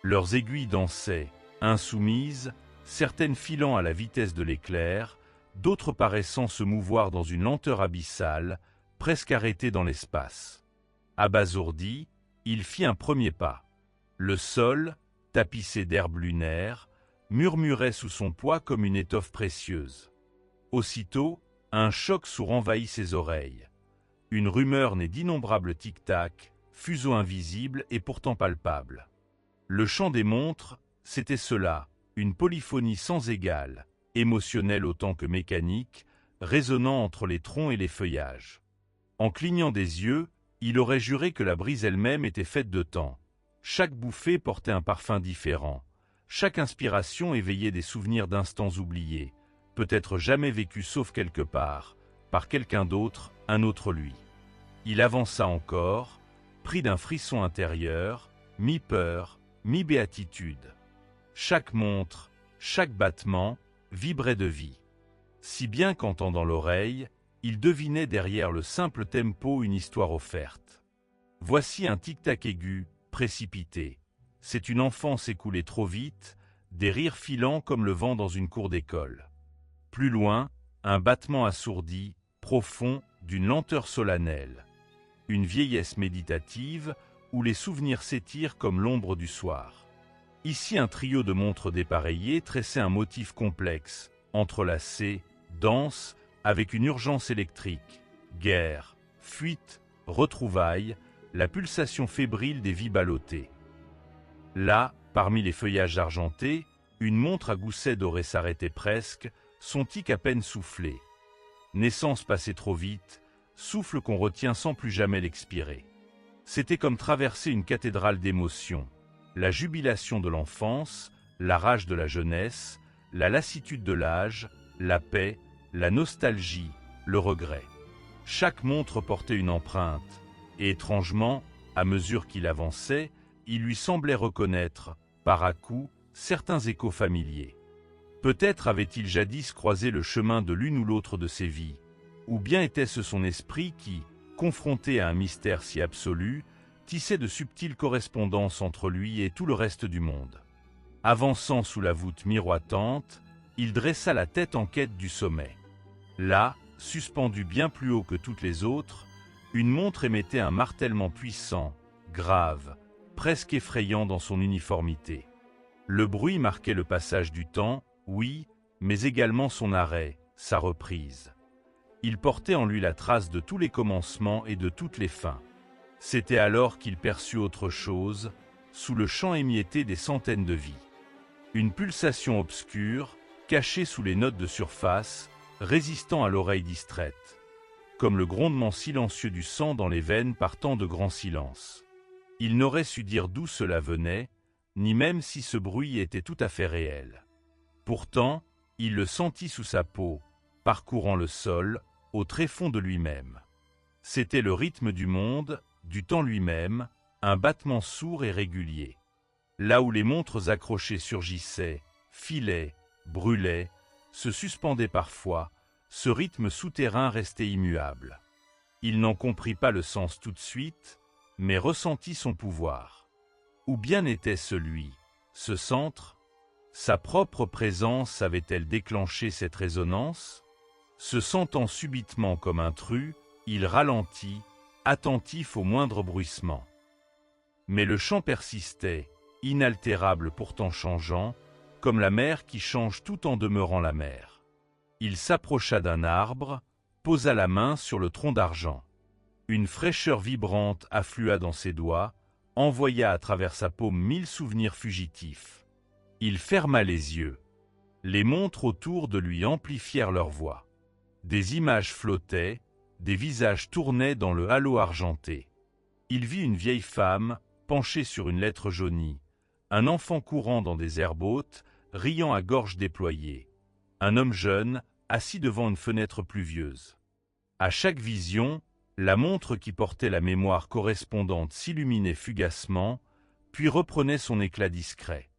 Leurs aiguilles dansaient, insoumises, certaines filant à la vitesse de l'éclair, d'autres paraissant se mouvoir dans une lenteur abyssale, presque arrêtées dans l'espace. Abasourdi, il fit un premier pas. Le sol, tapissé d'herbes lunaires, murmurait sous son poids comme une étoffe précieuse. Aussitôt, un choc sourd envahit ses oreilles. Une rumeur née d'innombrables tic-tac, fuseaux invisibles et pourtant palpables. Le chant des montres, c'était cela, une polyphonie sans égale, émotionnelle autant que mécanique, résonnant entre les troncs et les feuillages. En clignant des yeux, il aurait juré que la brise elle-même était faite de temps. Chaque bouffée portait un parfum différent. Chaque inspiration éveillait des souvenirs d'instants oubliés, peut-être jamais vécus sauf quelque part, par quelqu'un d'autre, un autre lui. Il avança encore, pris d'un frisson intérieur, mi-peur, mi-béatitude. Chaque montre, chaque battement, vibrait de vie. Si bien qu'entendant l'oreille, il devinait derrière le simple tempo une histoire offerte. Voici un tic-tac aigu, précipité. C'est une enfance écoulée trop vite, des rires filants comme le vent dans une cour d'école. Plus loin, un battement assourdi, profond, d'une lenteur solennelle. Une vieillesse méditative, où les souvenirs s'étirent comme l'ombre du soir. Ici un trio de montres dépareillées tressait un motif complexe, entrelacé, dense, avec une urgence électrique. Guerre, fuite, retrouvailles, la pulsation fébrile des vies ballottées. Là, parmi les feuillages argentés, une montre à gousset doré s'arrêtait presque, son tic à peine soufflé. Naissance passée trop vite, souffle qu'on retient sans plus jamais l'expirer. C'était comme traverser une cathédrale d'émotions. La jubilation de l'enfance, la rage de la jeunesse, la lassitude de l'âge, la paix, la nostalgie, le regret. Chaque montre portait une empreinte, et étrangement, à mesure qu'il avançait, il lui semblait reconnaître, par à-coups, certains échos familiers. Peut-être avait-il jadis croisé le chemin de l'une ou l'autre de ses vies, ou bien était-ce son esprit qui, confronté à un mystère si absolu, tissait de subtiles correspondances entre lui et tout le reste du monde. Avançant sous la voûte miroitante, il dressa la tête en quête du sommet. Là, suspendue bien plus haut que toutes les autres, une montre émettait un martèlement puissant, grave, presque effrayant dans son uniformité. Le bruit marquait le passage du temps, oui, mais également son arrêt, sa reprise. Il portait en lui la trace de tous les commencements et de toutes les fins. C'était alors qu'il perçut autre chose, sous le champ émietté des centaines de vies. Une pulsation obscure, cachée sous les notes de surface, résistant à l'oreille distraite, comme le grondement silencieux du sang dans les veines par tant de grands silences. Il n'aurait su dire d'où cela venait, ni même si ce bruit était tout à fait réel. Pourtant, il le sentit sous sa peau, parcourant le sol, au tréfonds de lui-même. C'était le rythme du monde, du temps lui-même, un battement sourd et régulier. Là où les montres accrochées surgissaient, filaient, brûlaient, se suspendaient parfois, ce rythme souterrain restait immuable. Il n'en comprit pas le sens tout de suite, mais ressentit son pouvoir. Ou bien était-ce lui, ce centre? Sa propre présence avait-elle déclenché cette résonance? Se sentant subitement comme intrus, il ralentit, attentif au moindre bruissement. Mais le chant persistait, inaltérable pourtant changeant, comme la mer qui change tout en demeurant la mer. Il s'approcha d'un arbre, posa la main sur le tronc d'argent. Une fraîcheur vibrante afflua dans ses doigts, envoya à travers sa paume 1000 souvenirs fugitifs. Il ferma les yeux. Les montres autour de lui amplifièrent leur voix. Des images flottaient, des visages tournaient dans le halo argenté. Il vit une vieille femme, penchée sur une lettre jaunie, un enfant courant dans des herbes hautes, riant à gorge déployée, un homme jeune, assis devant une fenêtre pluvieuse. À chaque vision, la montre qui portait la mémoire correspondante s'illuminait fugacement, puis reprenait son éclat discret.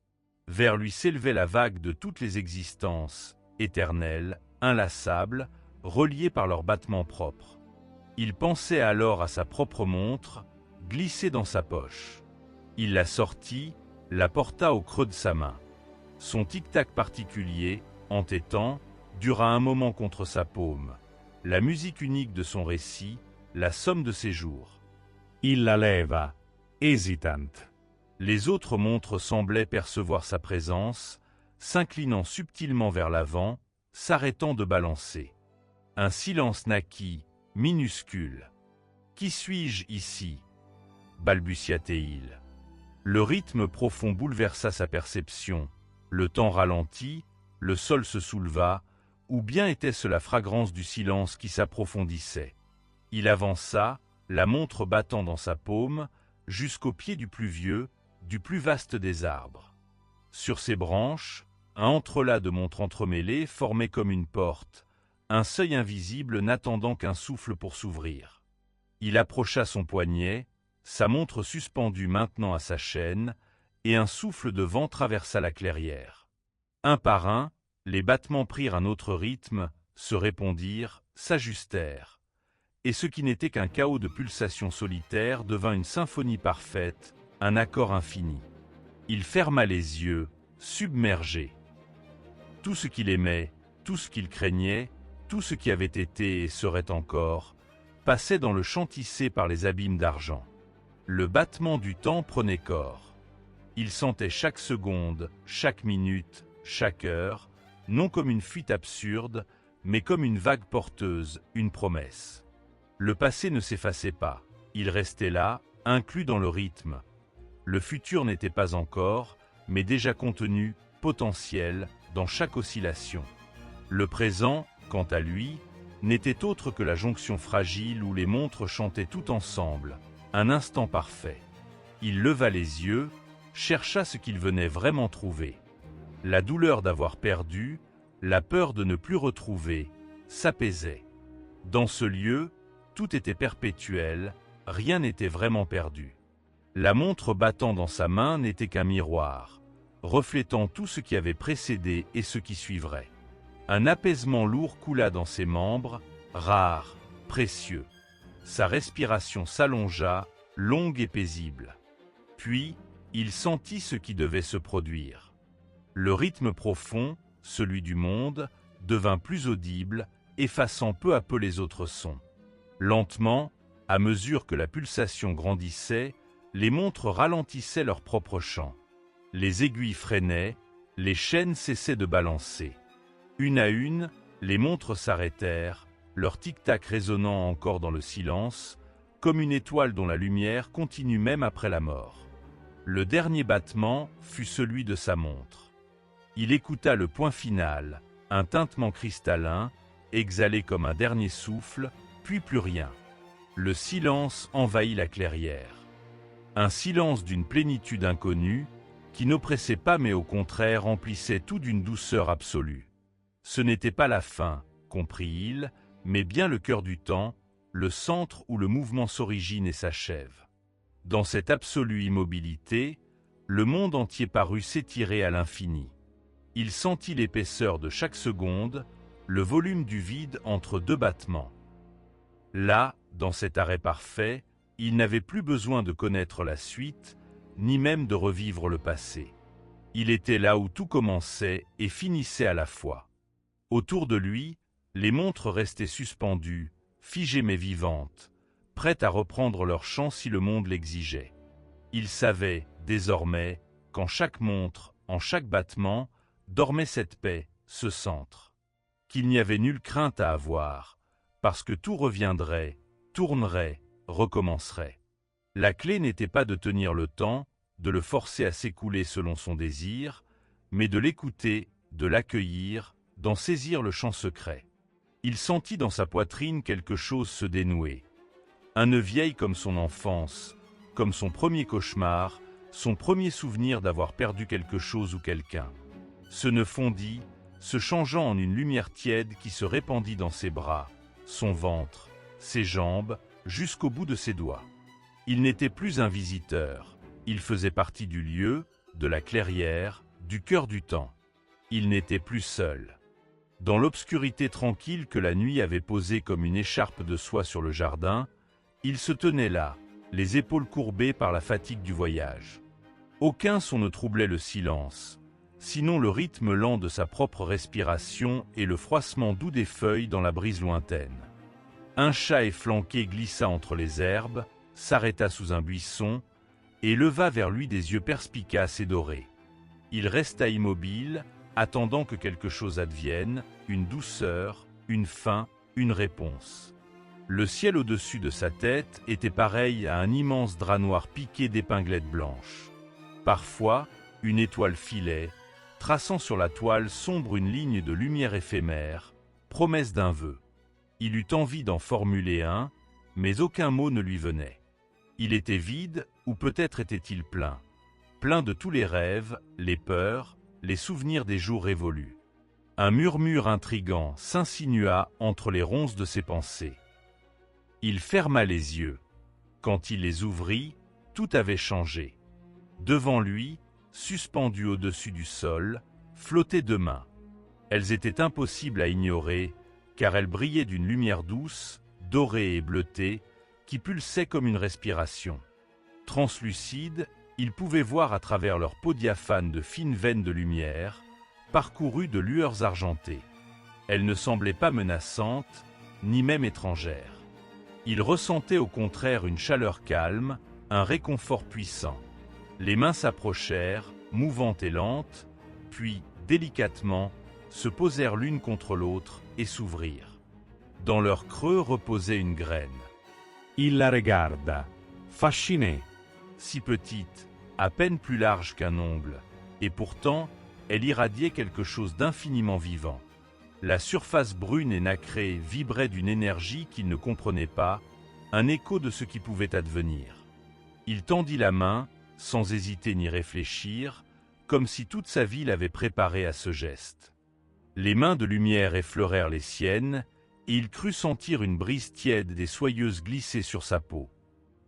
Vers lui s'élevait la vague de toutes les existences, éternelles, inlassables, reliées par leurs battements propres. Il pensait alors à sa propre montre, glissée dans sa poche. Il la sortit, la porta au creux de sa main. Son tic-tac particulier, entêtant, dura un moment contre sa paume. La musique unique de son récit, la somme de ses jours. Il la leva, hésitant. Les autres montres semblaient percevoir sa présence, s'inclinant subtilement vers l'avant, s'arrêtant de balancer. Un silence naquit, minuscule. « Qui suis-je ici » balbutia-t-il. Le rythme profond bouleversa sa perception. Le temps ralentit, le sol se souleva, ou bien était-ce la fragrance du silence qui s'approfondissait. Il avança, la montre battant dans sa paume, jusqu'au pied du plus vieux, du plus vaste des arbres. Sur ses branches, un entrelac de montres entremêlées formait comme une porte, un seuil invisible n'attendant qu'un souffle pour s'ouvrir. Il approcha son poignet, sa montre suspendue maintenant à sa chaîne, et un souffle de vent traversa la clairière. Un par un, les battements prirent un autre rythme, se répondirent, s'ajustèrent. Et ce qui n'était qu'un chaos de pulsations solitaires devint une symphonie parfaite, un accord infini. Il ferma les yeux, submergé. Tout ce qu'il aimait, tout ce qu'il craignait, tout ce qui avait été et serait encore, passait dans le champ tissé par les abîmes d'argent. Le battement du temps prenait corps. Il sentait chaque seconde, chaque minute, chaque heure, non comme une fuite absurde, mais comme une vague porteuse, une promesse. Le passé ne s'effaçait pas, il restait là, inclus dans le rythme. Le futur n'était pas encore, mais déjà contenu, potentiel, dans chaque oscillation. Le présent, quant à lui, n'était autre que la jonction fragile où les montres chantaient tout ensemble, un instant parfait. Il leva les yeux, chercha ce qu'il venait vraiment trouver. La douleur d'avoir perdu, la peur de ne plus retrouver, s'apaisaient. Dans ce lieu, tout était perpétuel, rien n'était vraiment perdu. La montre battant dans sa main n'était qu'un miroir, reflétant tout ce qui avait précédé et ce qui suivrait. Un apaisement lourd coula dans ses membres, rare, précieux. Sa respiration s'allongea, longue et paisible. Puis, il sentit ce qui devait se produire. Le rythme profond, celui du monde, devint plus audible, effaçant peu à peu les autres sons. Lentement, à mesure que la pulsation grandissait, les montres ralentissaient leur propre chant. Les aiguilles freinaient, les chaînes cessaient de balancer. Une à une, les montres s'arrêtèrent, leur tic-tac résonnant encore dans le silence, comme une étoile dont la lumière continue même après la mort. Le dernier battement fut celui de sa montre. Il écouta le point final, un tintement cristallin, exhalé comme un dernier souffle, puis plus rien. Le silence envahit la clairière. Un silence d'une plénitude inconnue, qui n'oppressait pas mais au contraire emplissait tout d'une douceur absolue. Ce n'était pas la fin, comprit-il, mais bien le cœur du temps, le centre où le mouvement s'origine et s'achève. Dans cette absolue immobilité, le monde entier parut s'étirer à l'infini. Il sentit l'épaisseur de chaque seconde, le volume du vide entre deux battements. Là, dans cet arrêt parfait, il n'avait plus besoin de connaître la suite, ni même de revivre le passé. Il était là où tout commençait et finissait à la fois. Autour de lui, les montres restaient suspendues, figées mais vivantes, prêtes à reprendre leur chant si le monde l'exigeait. Il savait, désormais, qu'en chaque montre, en chaque battement, dormait cette paix, ce centre. Qu'il n'y avait nulle crainte à avoir, parce que tout reviendrait, tournerait, recommencerait. La clé n'était pas de tenir le temps, de le forcer à s'écouler selon son désir, mais de l'écouter, de l'accueillir, d'en saisir le champ secret. Il sentit dans sa poitrine quelque chose se dénouer. Un nœud vieil comme son enfance, comme son premier cauchemar, son premier souvenir d'avoir perdu quelque chose ou quelqu'un. Ce nœud fondit, se changeant en une lumière tiède qui se répandit dans ses bras, son ventre, ses jambes, jusqu'au bout de ses doigts. Il n'était plus un visiteur, il faisait partie du lieu, de la clairière, du cœur du temps. Il n'était plus seul. Dans l'obscurité tranquille que la nuit avait posée comme une écharpe de soie sur le jardin, il se tenait là, les épaules courbées par la fatigue du voyage. Aucun son ne troublait le silence, sinon le rythme lent de sa propre respiration et le froissement doux des feuilles dans la brise lointaine. Un chat efflanqué glissa entre les herbes, s'arrêta sous un buisson et leva vers lui des yeux perspicaces et dorés. Il resta immobile, attendant que quelque chose advienne, une douceur, une fin, une réponse. Le ciel au-dessus de sa tête était pareil à un immense drap noir piqué d'épinglettes blanches. Parfois, une étoile filait, traçant sur la toile sombre une ligne de lumière éphémère, promesse d'un vœu. Il eut envie d'en formuler un, mais aucun mot ne lui venait. Il était vide, ou peut-être était-il plein. Plein de tous les rêves, les peurs, les souvenirs des jours révolus. Un murmure intrigant s'insinua entre les ronces de ses pensées. Il ferma les yeux. Quand il les ouvrit, tout avait changé. Devant lui, suspendues au-dessus du sol, flottaient deux mains. Elles étaient impossibles à ignorer, car elles brillaient d'une lumière douce, dorée et bleutée, qui pulsait comme une respiration. Translucide, il pouvait voir à travers leur peau diaphane de fines veines de lumière, parcourues de lueurs argentées. Elles ne semblaient pas menaçantes, ni même étrangères. Il ressentait au contraire une chaleur calme, un réconfort puissant. Les mains s'approchèrent, mouvantes et lentes, puis, délicatement, se posèrent l'une contre l'autre et s'ouvrirent. Dans leur creux reposait une graine. Il la regarda, fasciné. Si petite, à peine plus large qu'un ongle, et pourtant, elle irradiait quelque chose d'infiniment vivant. La surface brune et nacrée vibrait d'une énergie qu'il ne comprenait pas, un écho de ce qui pouvait advenir. Il tendit la main, sans hésiter ni réfléchir, comme si toute sa vie l'avait préparé à ce geste. Les mains de lumière effleurèrent les siennes, et il crut sentir une brise tiède et soyeuse glisser sur sa peau.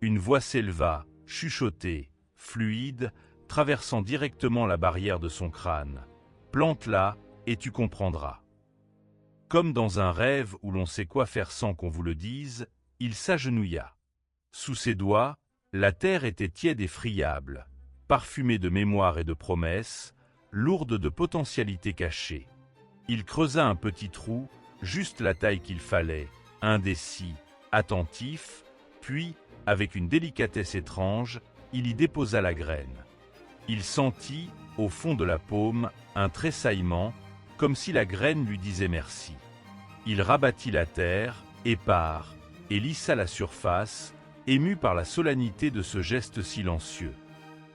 Une voix s'éleva, chuchotée, fluide, traversant directement la barrière de son crâne. « Plante-la, et tu comprendras. » Comme dans un rêve où l'on sait quoi faire sans qu'on vous le dise, il s'agenouilla. Sous ses doigts, la terre était tiède et friable, parfumée de mémoire et de promesses, lourde de potentialités cachées. Il creusa un petit trou, juste la taille qu'il fallait, indécis, attentif, puis, avec une délicatesse étrange, il y déposa la graine. Il sentit, au fond de la paume, un tressaillement, comme si la graine lui disait merci. Il rabattit la terre, épars, et lissa la surface, ému par la solennité de ce geste silencieux.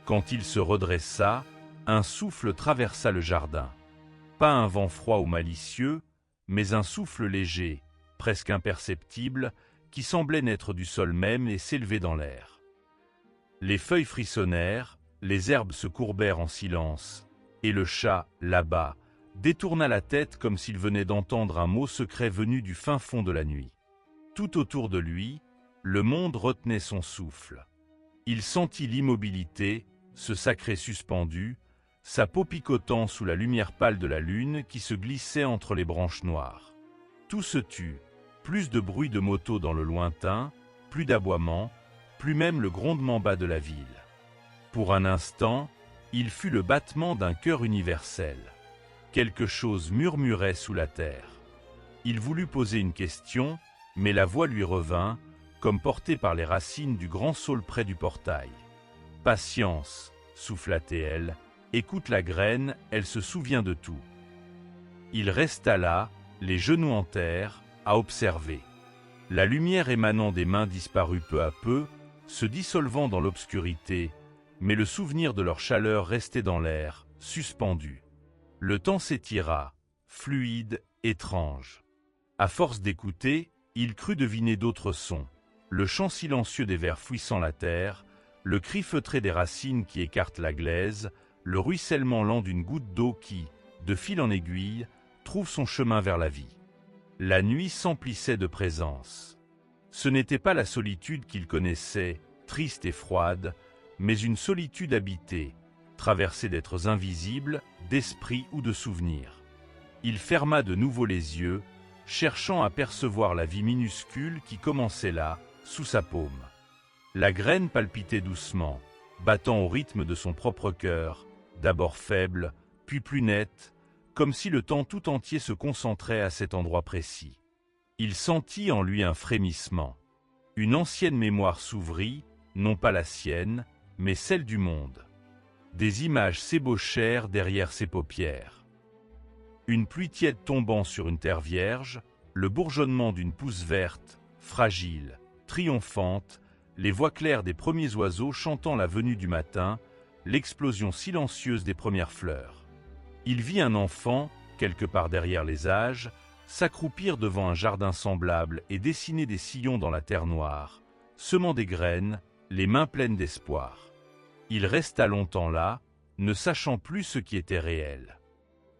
Quand il se redressa, un souffle traversa le jardin. Pas un vent froid ou malicieux, mais un souffle léger, presque imperceptible, qui semblait naître du sol même et s'élever dans l'air. Les feuilles frissonnèrent, les herbes se courbèrent en silence, et le chat, là-bas, détourna la tête comme s'il venait d'entendre un mot secret venu du fin fond de la nuit. Tout autour de lui, le monde retenait son souffle. Il sentit l'immobilité, ce sacré suspendu, sa peau picotant sous la lumière pâle de la lune qui se glissait entre les branches noires. Tout se tut, plus de bruit de moto dans le lointain, plus d'aboiements, plus même le grondement bas de la ville. Pour un instant, il fut le battement d'un cœur universel. Quelque chose murmurait sous la terre. Il voulut poser une question, mais la voix lui revint, comme portée par les racines du grand saule près du portail. « Patience, souffla-t-elle, écoute la graine, elle se souvient de tout. » Il resta là, les genoux en terre, à observer. La lumière émanant des mains disparut peu à peu, se dissolvant dans l'obscurité, mais le souvenir de leur chaleur restait dans l'air, suspendu. Le temps s'étira, fluide, étrange. À force d'écouter, il crut deviner d'autres sons. Le chant silencieux des vers fouissant la terre, le cri feutré des racines qui écartent la glaise, le ruissellement lent d'une goutte d'eau qui, de fil en aiguille, trouve son chemin vers la vie. La nuit s'emplissait de présence. Ce n'était pas la solitude qu'il connaissait, triste et froide, mais une solitude habitée, traversée d'êtres invisibles, d'esprits ou de souvenirs. Il ferma de nouveau les yeux, cherchant à percevoir la vie minuscule qui commençait là, sous sa paume. La graine palpitait doucement, battant au rythme de son propre cœur, d'abord faible, puis plus nette, comme si le temps tout entier se concentrait à cet endroit précis. Il sentit en lui un frémissement. Une ancienne mémoire s'ouvrit, non pas la sienne, mais celle du monde. Des images s'ébauchèrent derrière ses paupières. Une pluie tiède tombant sur une terre vierge, le bourgeonnement d'une pousse verte, fragile, triomphante, les voix claires des premiers oiseaux chantant la venue du matin, l'explosion silencieuse des premières fleurs. Il vit un enfant, quelque part derrière les âges, s'accroupir devant un jardin semblable et dessiner des sillons dans la terre noire, semant des graines, les mains pleines d'espoir. Il resta longtemps là, ne sachant plus ce qui était réel.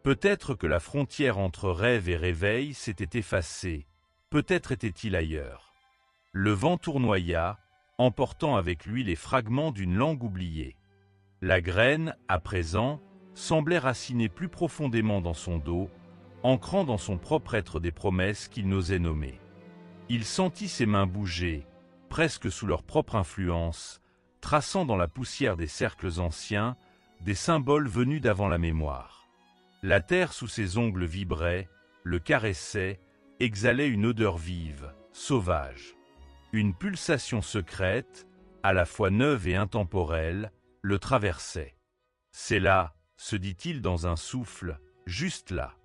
Peut-être que la frontière entre rêve et réveil s'était effacée, peut-être était-il ailleurs. Le vent tournoya, emportant avec lui les fragments d'une langue oubliée. La graine, à présent, semblait raciner plus profondément dans son dos, ancrant dans son propre être des promesses qu'il n'osait nommer. Il sentit ses mains bouger, presque sous leur propre influence, traçant dans la poussière des cercles anciens, des symboles venus d'avant la mémoire. La terre sous ses ongles vibrait, le caressait, exhalait une odeur vive, sauvage. Une pulsation secrète, à la fois neuve et intemporelle, le traversait. C'est là, se dit-il dans un souffle, juste là.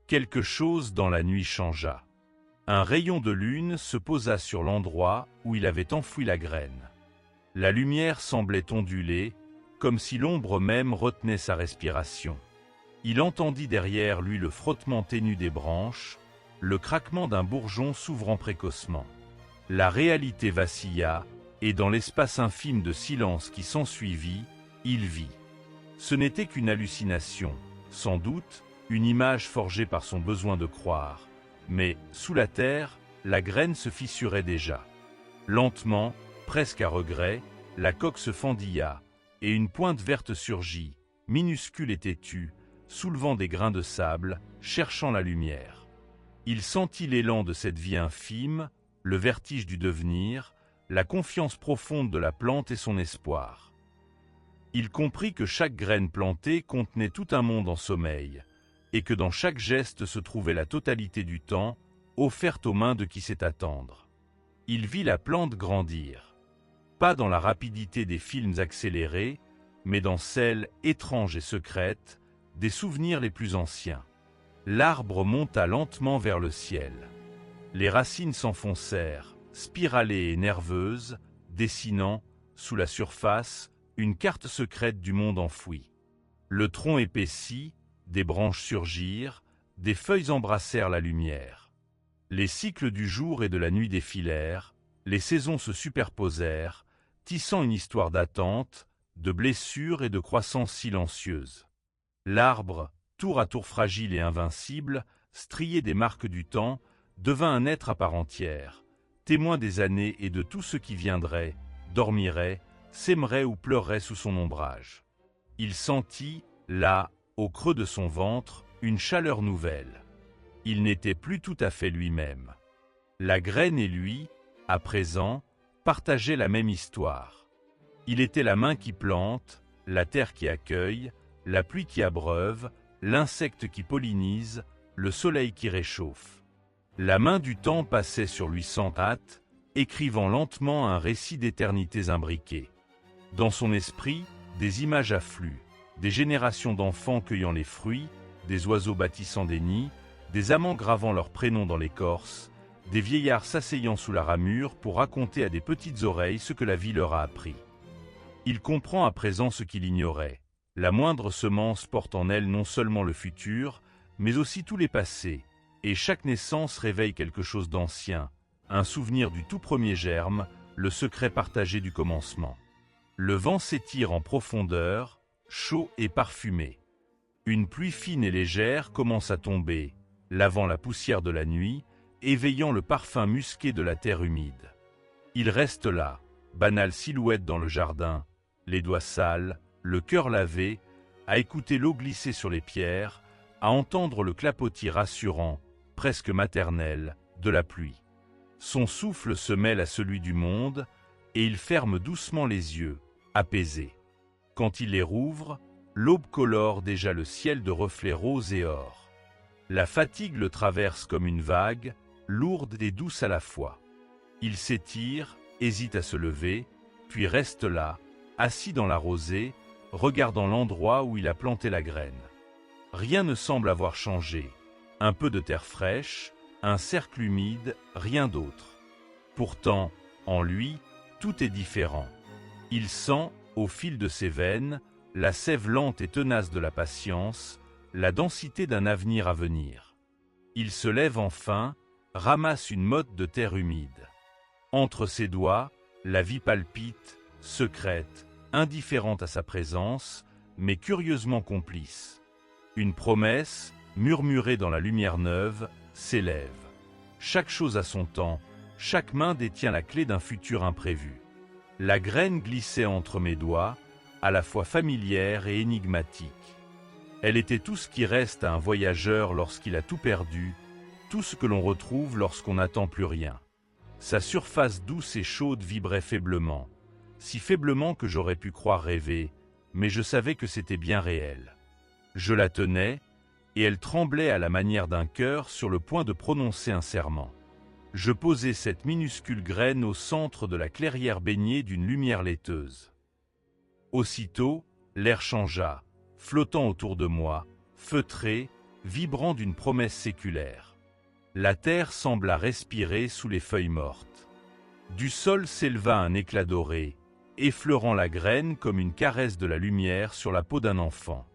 Quelque chose dans la nuit changea. Un rayon de lune se posa sur l'endroit où il avait enfoui la graine. La lumière semblait onduler, comme si l'ombre même retenait sa respiration. Il entendit derrière lui le frottement ténu des branches, le craquement d'un bourgeon s'ouvrant précocement. La réalité vacilla, et dans l'espace infime de silence qui s'ensuivit, il vit. Ce n'était qu'une hallucination, sans doute, une image forgée par son besoin de croire, mais, sous la terre, la graine se fissurait déjà. Lentement, presque à regret, la coque se fendilla, et une pointe verte surgit, minuscule et têtue, soulevant des grains de sable, cherchant la lumière. Il sentit l'élan de cette vie infime, le vertige du devenir, la confiance profonde de la plante et son espoir. Il comprit que chaque graine plantée contenait tout un monde en sommeil, et que dans chaque geste se trouvait la totalité du temps, offerte aux mains de qui sait attendre. Il vit la plante grandir, pas dans la rapidité des films accélérés, mais dans celle, étrange et secrète, des souvenirs les plus anciens. L'arbre monta lentement vers le ciel. Les racines s'enfoncèrent, spiralées et nerveuses, dessinant, sous la surface, une carte secrète du monde enfoui. Le tronc épaissit, des branches surgirent, des feuilles embrassèrent la lumière. Les cycles du jour et de la nuit défilèrent, les saisons se superposèrent, tissant une histoire d'attente, de blessures et de croissance silencieuse. L'arbre, tour à tour fragile et invincible, strié des marques du temps, devint un être à part entière, témoin des années et de tout ce qui viendrait, dormirait, s'aimerait ou pleurerait sous son ombrage. Il sentit, là, au creux de son ventre, une chaleur nouvelle. Il n'était plus tout à fait lui-même. La graine et lui, à présent, partageaient la même histoire. Il était la main qui plante, la terre qui accueille, la pluie qui abreuve, l'insecte qui pollinise, le soleil qui réchauffe. La main du temps passait sur lui sans hâte, écrivant lentement un récit d'éternités imbriquées. Dans son esprit, des images affluent, des générations d'enfants cueillant les fruits, des oiseaux bâtissant des nids, des amants gravant leurs prénoms dans l'écorce, des vieillards s'asseyant sous la ramure pour raconter à des petites oreilles ce que la vie leur a appris. Il comprend à présent ce qu'il ignorait. La moindre semence porte en elle non seulement le futur, mais aussi tous les passés, et chaque naissance réveille quelque chose d'ancien, un souvenir du tout premier germe, le secret partagé du commencement. Le vent s'étire en profondeur, chaud et parfumé. Une pluie fine et légère commence à tomber, lavant la poussière de la nuit, éveillant le parfum musqué de la terre humide. Il reste là, banale silhouette dans le jardin, les doigts sales, le cœur lavé, à écouter l'eau glisser sur les pierres, à entendre le clapotis rassurant, presque maternel, de la pluie. Son souffle se mêle à celui du monde, et il ferme doucement les yeux, apaisé. Quand il les rouvre, l'aube colore déjà le ciel de reflets roses et or. La fatigue le traverse comme une vague, lourde et douce à la fois. Il s'étire, hésite à se lever, puis reste là, assis dans la rosée, regardant l'endroit où il a planté la graine. Rien ne semble avoir changé. Un peu de terre fraîche, un cercle humide, rien d'autre. Pourtant, en lui, tout est différent. Il sent, au fil de ses veines, la sève lente et tenace de la patience, la densité d'un avenir à venir. Il se lève enfin, ramasse une motte de terre humide. Entre ses doigts, la vie palpite, secrète, indifférente à sa présence, mais curieusement complice. Une promesse, murmurée dans la lumière neuve, s'élève. Chaque chose a son temps, chaque main détient la clé d'un futur imprévu. La graine glissait entre mes doigts, à la fois familière et énigmatique. Elle était tout ce qui reste à un voyageur lorsqu'il a tout perdu, tout ce que l'on retrouve lorsqu'on n'attend plus rien. Sa surface douce et chaude vibrait faiblement, si faiblement que j'aurais pu croire rêver, mais je savais que c'était bien réel. Je la tenais, et elle tremblait à la manière d'un cœur sur le point de prononcer un serment. Je posai cette minuscule graine au centre de la clairière baignée d'une lumière laiteuse. Aussitôt, l'air changea, flottant autour de moi, feutré, vibrant d'une promesse séculaire. La terre sembla respirer sous les feuilles mortes. Du sol s'éleva un éclat doré, effleurant la graine comme une caresse de la lumière sur la peau d'un enfant.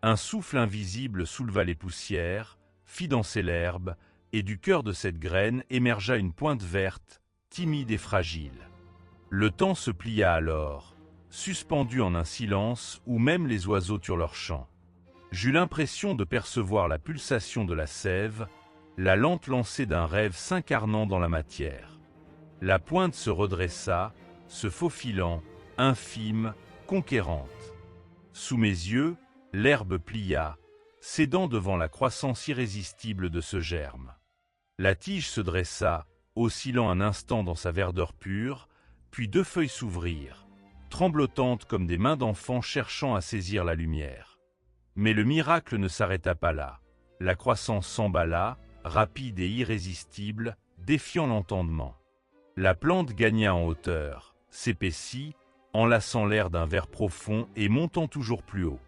Un souffle invisible souleva les poussières, fit danser l'herbe, et du cœur de cette graine émergea une pointe verte, timide et fragile. Le temps se plia alors, suspendu en un silence où même les oiseaux turent leur chant. J'eus l'impression de percevoir la pulsation de la sève, la lente lancée d'un rêve s'incarnant dans la matière. La pointe se redressa, se faufilant, infime, conquérante. Sous mes yeux, l'herbe plia, cédant devant la croissance irrésistible de ce germe. La tige se dressa, oscillant un instant dans sa verdeur pure, puis deux feuilles s'ouvrirent, tremblotantes comme des mains d'enfants cherchant à saisir la lumière. Mais le miracle ne s'arrêta pas là. La croissance s'emballa, rapide et irrésistible, défiant l'entendement. La plante gagna en hauteur, s'épaissit, enlaçant l'air d'un vert profond et montant toujours plus haut.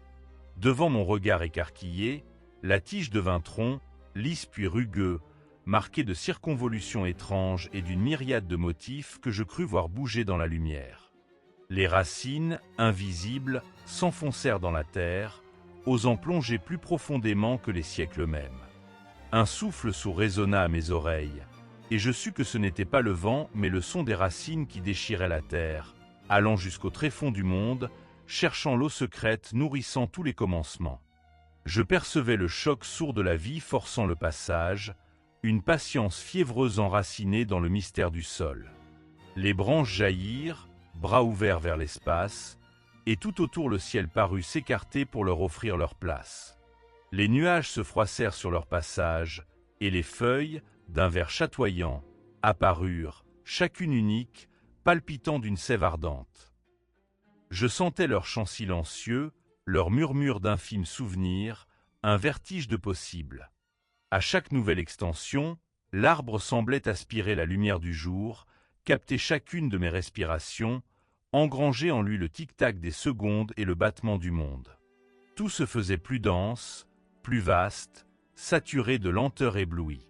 Devant mon regard écarquillé, la tige devint tronc, lisse puis rugueux, marqué de circonvolutions étranges et d'une myriade de motifs que je crus voir bouger dans la lumière. Les racines, invisibles, s'enfoncèrent dans la terre, osant plonger plus profondément que les siècles mêmes. Un souffle sourd résonna à mes oreilles, et je sus que ce n'était pas le vent, mais le son des racines qui déchiraient la terre, allant jusqu'au tréfonds du monde, cherchant l'eau secrète nourrissant tous les commencements. Je percevais le choc sourd de la vie forçant le passage, une patience fiévreuse enracinée dans le mystère du sol. Les branches jaillirent, bras ouverts vers l'espace, et tout autour le ciel parut s'écarter pour leur offrir leur place. Les nuages se froissèrent sur leur passage, et les feuilles, d'un vert chatoyant, apparurent, chacune unique, palpitant d'une sève ardente. Je sentais leur chant silencieux, leur murmure d'infimes souvenirs, un vertige de possible. À chaque nouvelle extension, l'arbre semblait aspirer la lumière du jour, capter chacune de mes respirations, engranger en lui le tic-tac des secondes et le battement du monde. Tout se faisait plus dense, plus vaste, saturé de lenteur éblouie.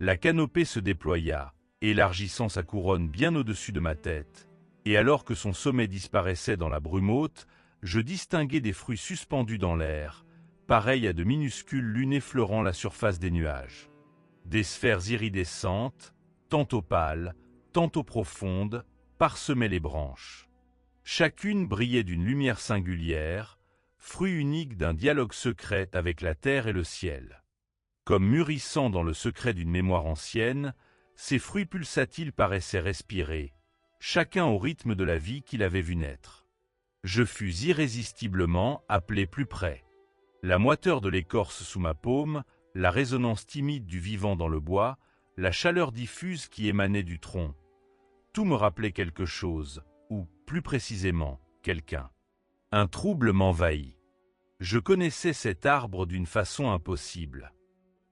La canopée se déploya, élargissant sa couronne bien au-dessus de ma tête, et alors que son sommet disparaissait dans la brume haute, je distinguais des fruits suspendus dans l'air, pareils à de minuscules lunes effleurant la surface des nuages. Des sphères iridescentes, tantôt pâles, tantôt profondes, parsemaient les branches. Chacune brillait d'une lumière singulière, fruit unique d'un dialogue secret avec la terre et le ciel. Comme mûrissant dans le secret d'une mémoire ancienne, ces fruits pulsatiles paraissaient respirer, chacun au rythme de la vie qu'il avait vu naître. Je fus irrésistiblement appelé plus près. La moiteur de l'écorce sous ma paume, la résonance timide du vivant dans le bois, la chaleur diffuse qui émanait du tronc, tout me rappelait quelque chose, ou, plus précisément, quelqu'un. Un trouble m'envahit. Je connaissais cet arbre d'une façon impossible.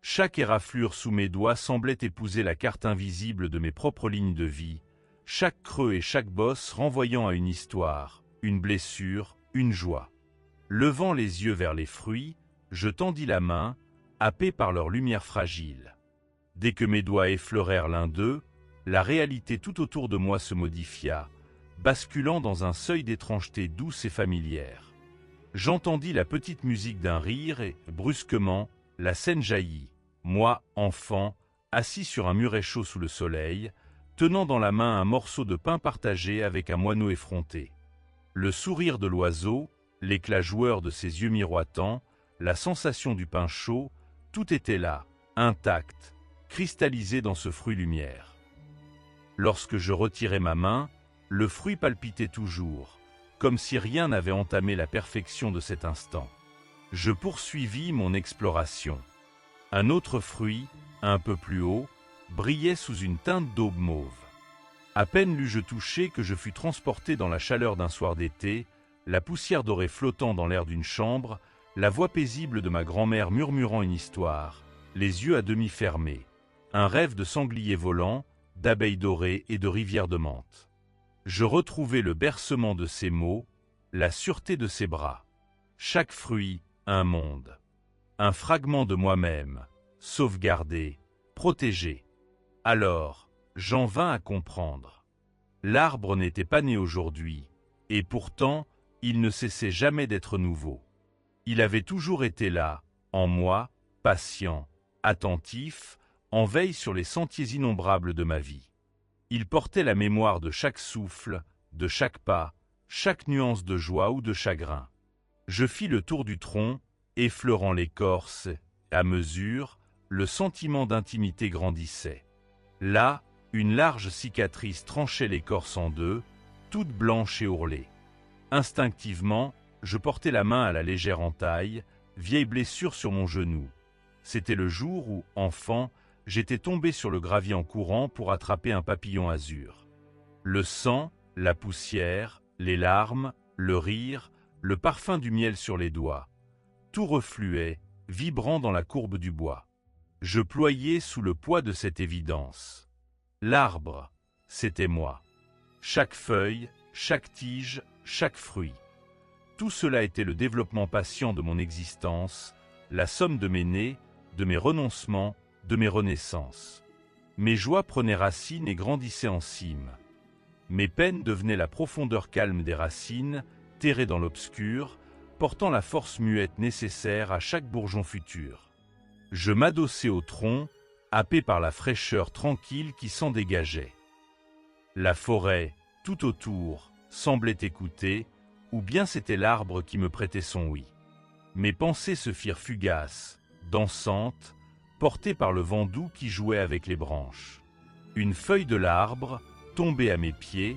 Chaque éraflure sous mes doigts semblait épouser la carte invisible de mes propres lignes de vie, chaque creux et chaque bosse renvoyant à une histoire, une blessure, une joie. Levant les yeux vers les fruits, je tendis la main, happé par leur lumière fragile. Dès que mes doigts effleurèrent l'un d'eux, la réalité tout autour de moi se modifia, basculant dans un seuil d'étrangeté douce et familière. J'entendis la petite musique d'un rire et, brusquement, la scène jaillit, moi, enfant, assis sur un muret chaud sous le soleil, tenant dans la main un morceau de pain partagé avec un moineau effronté. Le sourire de l'oiseau, l'éclat joueur de ses yeux miroitants, la sensation du pain chaud, tout était là, intact, cristallisé dans ce fruit lumière. Lorsque je retirai ma main, le fruit palpitait toujours, comme si rien n'avait entamé la perfection de cet instant. Je poursuivis mon exploration. Un autre fruit, un peu plus haut, brillait sous une teinte d'aube mauve. À peine l'eus-je touché que je fus transporté dans la chaleur d'un soir d'été, la poussière dorée flottant dans l'air d'une chambre, la voix paisible de ma grand-mère murmurant une histoire, les yeux à demi fermés, un rêve de sangliers volants, d'abeilles dorées et de rivières de menthe. Je retrouvai le bercement de ses mots, la sûreté de ses bras. Chaque fruit, un monde. Un fragment de moi-même, sauvegardé, protégé. Alors, j'en vins à comprendre. L'arbre n'était pas né aujourd'hui, et pourtant, il ne cessait jamais d'être nouveau. Il avait toujours été là, en moi, patient, attentif, en veille sur les sentiers innombrables de ma vie. Il portait la mémoire de chaque souffle, de chaque pas, chaque nuance de joie ou de chagrin. Je fis le tour du tronc, effleurant l'écorce, à mesure, le sentiment d'intimité grandissait. Là, une large cicatrice tranchait l'écorce en deux, toute blanche et ourlée. Instinctivement, je portai la main à la légère entaille, vieille blessure sur mon genou. C'était le jour où, enfant, j'étais tombé sur le gravier en courant pour attraper un papillon azur. Le sang, la poussière, les larmes, le rire, le parfum du miel sur les doigts, tout refluait, vibrant dans la courbe du bois. Je ployais sous le poids de cette évidence. L'arbre, c'était moi. Chaque feuille, chaque tige, chaque fruit. Tout cela était le développement patient de mon existence, la somme de mes nés, de mes renoncements, de mes renaissances. Mes joies prenaient racine et grandissaient en cime. Mes peines devenaient la profondeur calme des racines, terrées dans l'obscur, portant la force muette nécessaire à chaque bourgeon futur. Je m'adossais au tronc, happé par la fraîcheur tranquille qui s'en dégageait. La forêt, tout autour, semblait écouter, ou bien c'était l'arbre qui me prêtait son oui. Mes pensées se firent fugaces, dansantes, portées par le vent doux qui jouait avec les branches. Une feuille de l'arbre, tombée à mes pieds,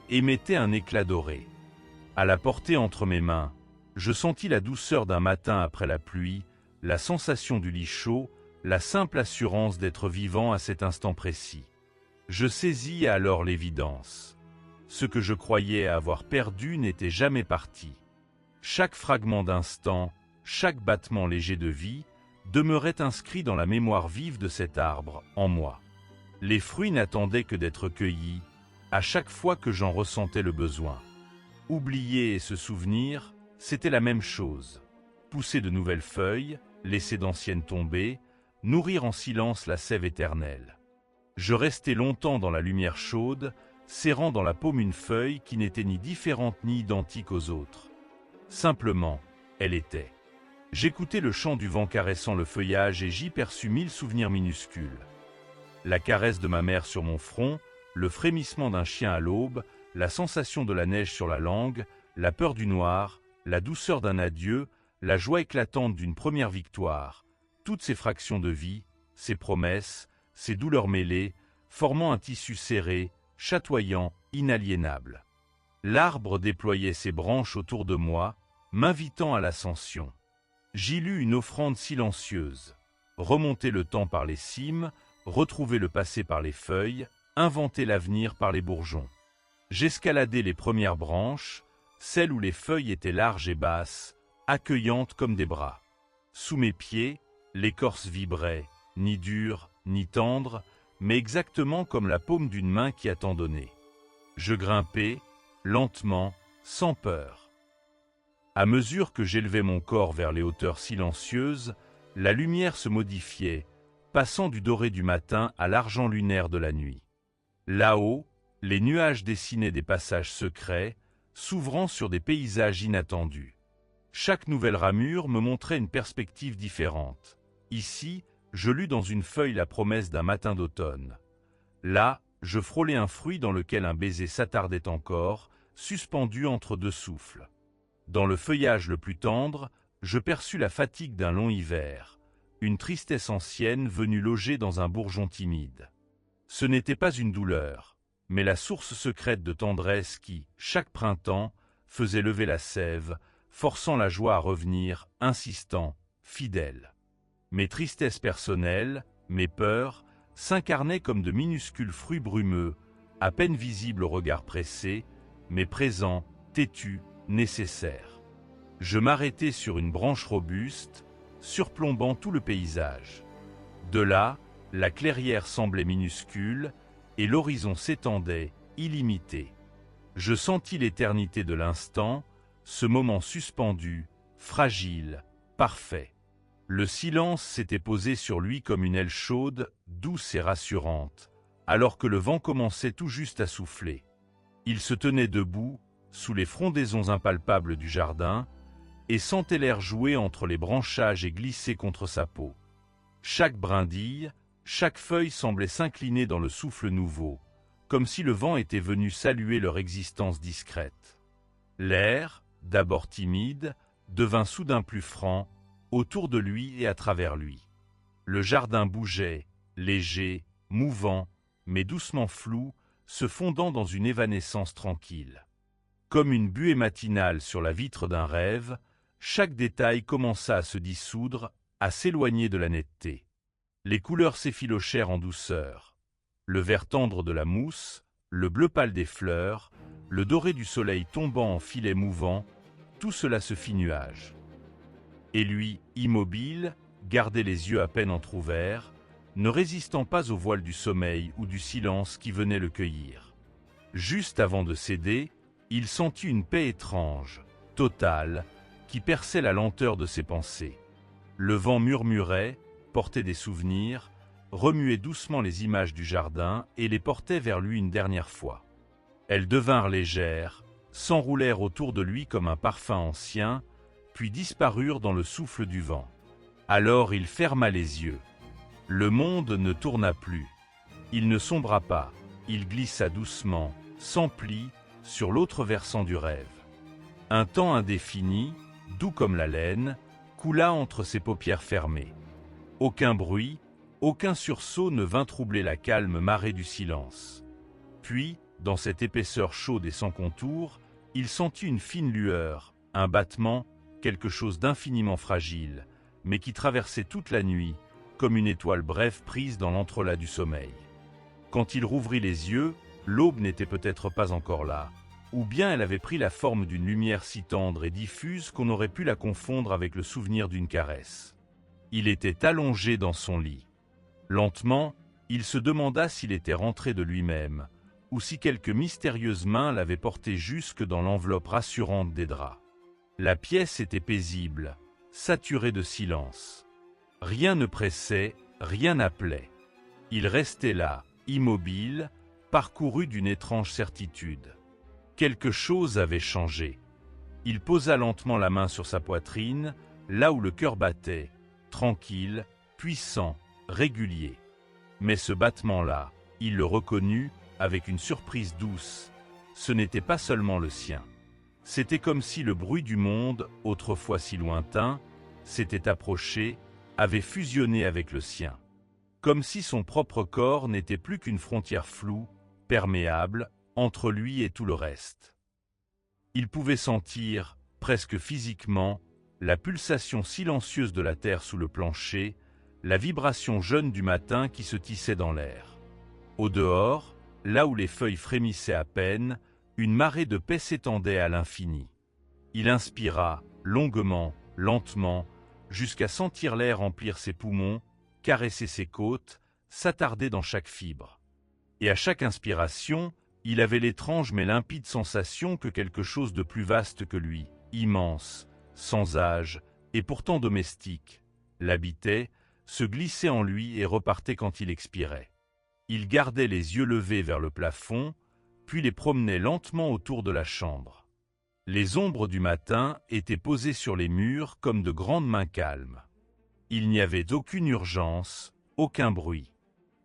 émettait un éclat doré. À la porter entre mes mains, je sentis la douceur d'un matin après la pluie, la sensation du lit chaud, la simple assurance d'être vivant à cet instant précis. Je saisis alors l'évidence. Ce que je croyais avoir perdu n'était jamais parti. Chaque fragment d'instant, chaque battement léger de vie, demeurait inscrit dans la mémoire vive de cet arbre, en moi. Les fruits n'attendaient que d'être cueillis, à chaque fois que j'en ressentais le besoin. Oublier et se souvenir, c'était la même chose. Pousser de nouvelles feuilles, laisser d'anciennes tomber, nourrir en silence la sève éternelle. Je restai longtemps dans la lumière chaude, serrant dans la paume une feuille qui n'était ni différente ni identique aux autres. Simplement, elle était. J'écoutais le chant du vent caressant le feuillage et j'y perçus 1000 souvenirs minuscules. La caresse de ma mère sur mon front, le frémissement d'un chien à l'aube, la sensation de la neige sur la langue, la peur du noir, la douceur d'un adieu, la joie éclatante d'une première victoire, toutes ces fractions de vie, ces promesses, ces douleurs mêlées, formant un tissu serré, chatoyant, inaliénable. L'arbre déployait ses branches autour de moi, m'invitant à l'ascension. J'y lus une offrande silencieuse. Remonter le temps par les cimes, retrouver le passé par les feuilles, inventer l'avenir par les bourgeons. J'escaladai les premières branches, celles où les feuilles étaient larges et basses, accueillantes comme des bras. Sous mes pieds, l'écorce vibrait, ni dure, ni tendre, mais exactement comme la paume d'une main qui a tant donné. Je grimpais, lentement, sans peur. À mesure que j'élevais mon corps vers les hauteurs silencieuses, la lumière se modifiait, passant du doré du matin à l'argent lunaire de la nuit. Là-haut, les nuages dessinaient des passages secrets, s'ouvrant sur des paysages inattendus. Chaque nouvelle ramure me montrait une perspective différente. Ici, je lus dans une feuille la promesse d'un matin d'automne. Là, je frôlais un fruit dans lequel un baiser s'attardait encore, suspendu entre deux souffles. Dans le feuillage le plus tendre, je perçus la fatigue d'un long hiver, une tristesse ancienne venue loger dans un bourgeon timide. Ce n'était pas une douleur, mais la source secrète de tendresse qui, chaque printemps, faisait lever la sève, forçant la joie à revenir, insistant, fidèle. Mes tristesses personnelles, mes peurs, s'incarnaient comme de minuscules fruits brumeux, à peine visibles au regard pressé, mais présents, têtus, nécessaires. Je m'arrêtai sur une branche robuste, surplombant tout le paysage. De là, la clairière semblait minuscule, et l'horizon s'étendait, illimité. Je sentis l'éternité de l'instant, ce moment suspendu, fragile, parfait. Le silence s'était posé sur lui comme une aile chaude, douce et rassurante, alors que le vent commençait tout juste à souffler. Il se tenait debout, sous les frondaisons impalpables du jardin, et sentait l'air jouer entre les branchages et glisser contre sa peau. Chaque brindille, chaque feuille semblait s'incliner dans le souffle nouveau, comme si le vent était venu saluer leur existence discrète. L'air, d'abord timide, devint soudain plus franc, autour de lui et à travers lui. Le jardin bougeait, léger, mouvant, mais doucement flou, se fondant dans une évanescence tranquille. Comme une buée matinale sur la vitre d'un rêve, chaque détail commença à se dissoudre, à s'éloigner de la netteté. Les couleurs s'effilochèrent en douceur. Le vert tendre de la mousse, le bleu pâle des fleurs, le doré du soleil tombant en filets mouvants, tout cela se fit nuage. Et lui, immobile, gardait les yeux à peine entr'ouverts, ne résistant pas au voile du sommeil ou du silence qui venait le cueillir. Juste avant de céder, il sentit une paix étrange, totale, qui perçait la lenteur de ses pensées. Le vent murmurait, portait des souvenirs, remuait doucement les images du jardin et les portait vers lui une dernière fois. Elles devinrent légères, s'enroulèrent autour de lui comme un parfum ancien, puis disparurent dans le souffle du vent. Alors il ferma les yeux. Le monde ne tourna plus. Il ne sombra pas, il glissa doucement, s'emplit, sur l'autre versant du rêve. Un temps indéfini, doux comme la laine, coula entre ses paupières fermées. Aucun bruit, aucun sursaut ne vint troubler la calme marée du silence. Puis, dans cette épaisseur chaude et sans contour, il sentit une fine lueur, un battement, quelque chose d'infiniment fragile, mais qui traversait toute la nuit, comme une étoile brève prise dans l'entrelacs du sommeil. Quand il rouvrit les yeux, l'aube n'était peut-être pas encore là, ou bien elle avait pris la forme d'une lumière si tendre et diffuse qu'on aurait pu la confondre avec le souvenir d'une caresse. Il était allongé dans son lit. Lentement, il se demanda s'il était rentré de lui-même, ou si quelque mystérieuse main l'avait porté jusque dans l'enveloppe rassurante des draps. La pièce était paisible, saturée de silence. Rien ne pressait, Rien n'appelait. Il restait là, immobile, parcouru d'une étrange certitude. Quelque chose avait changé. Il posa lentement la main sur sa poitrine, là où le cœur battait, tranquille, puissant, régulier. Mais ce battement-là, il le reconnut avec une surprise douce. Ce n'était pas seulement le sien. C'était comme si le bruit du monde, autrefois si lointain, s'était approché, avait fusionné avec le sien. Comme si son propre corps n'était plus qu'une frontière floue, perméable, entre lui et tout le reste. Il pouvait sentir, presque physiquement, la pulsation silencieuse de la terre sous le plancher, la vibration jeune du matin qui se tissait dans l'air. Au dehors, là où les feuilles frémissaient à peine, une marée de paix s'étendait à l'infini. Il inspira, longuement, lentement, jusqu'à sentir l'air remplir ses poumons, caresser ses côtes, s'attarder dans chaque fibre. Et à chaque inspiration, il avait l'étrange mais limpide sensation que quelque chose de plus vaste que lui, immense, sans âge, et pourtant domestique, l'habitait, se glissait en lui et repartait quand il expirait. Il gardait les yeux levés vers le plafond, puis les promenait lentement autour de la chambre. Les ombres du matin étaient posées sur les murs comme de grandes mains calmes. Il n'y avait aucune urgence, aucun bruit.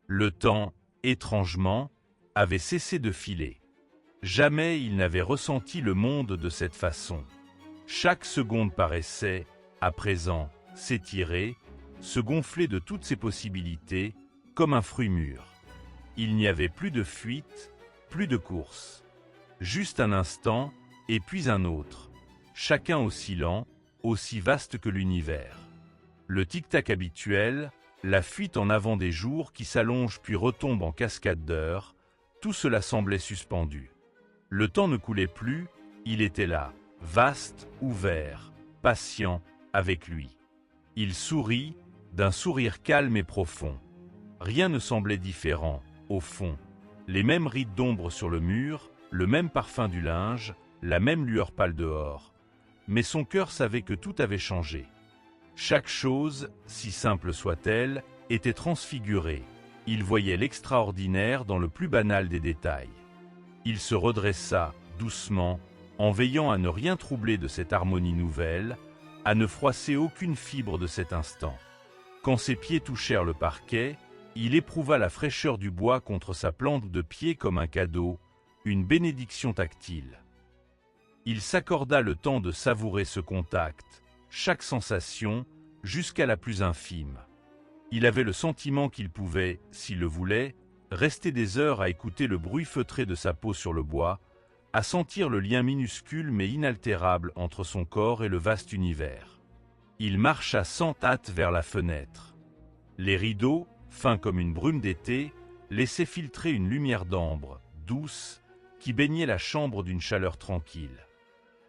Le temps, étrangement, avait cessé de filer. Jamais il n'avait ressenti le monde de cette façon. Chaque seconde paraissait, à présent, s'étirer, se gonfler de toutes ses possibilités, comme un fruit mûr. Il n'y avait plus de fuite, plus de course. Juste un instant, et puis un autre, chacun oscillant, aussi vaste que l'univers. Le tic-tac habituel, la fuite en avant des jours qui s'allongent puis retombent en cascade d'heures, tout cela semblait suspendu. Le temps ne coulait plus, il était là, vaste, ouvert, patient, avec lui. Il sourit, d'un sourire calme et profond. Rien ne semblait différent, au fond. Les mêmes rides d'ombre sur le mur, le même parfum du linge, la même lueur pâle dehors. Mais son cœur savait que tout avait changé. Chaque chose, si simple soit-elle, était transfigurée. Il voyait l'extraordinaire dans le plus banal des détails. Il se redressa, doucement, en veillant à ne rien troubler de cette harmonie nouvelle, à ne froisser aucune fibre de cet instant. Quand ses pieds touchèrent le parquet, il éprouva la fraîcheur du bois contre sa plante de pied comme un cadeau, une bénédiction tactile. Il s'accorda le temps de savourer ce contact, chaque sensation, jusqu'à la plus infime. Il avait le sentiment qu'il pouvait, s'il le voulait, rester des heures à écouter le bruit feutré de sa peau sur le bois, à sentir le lien minuscule mais inaltérable entre son corps et le vaste univers. Il marcha sans hâte vers la fenêtre. Les rideaux, fins comme une brume d'été, laissaient filtrer une lumière d'ambre, douce, qui baignait la chambre d'une chaleur tranquille.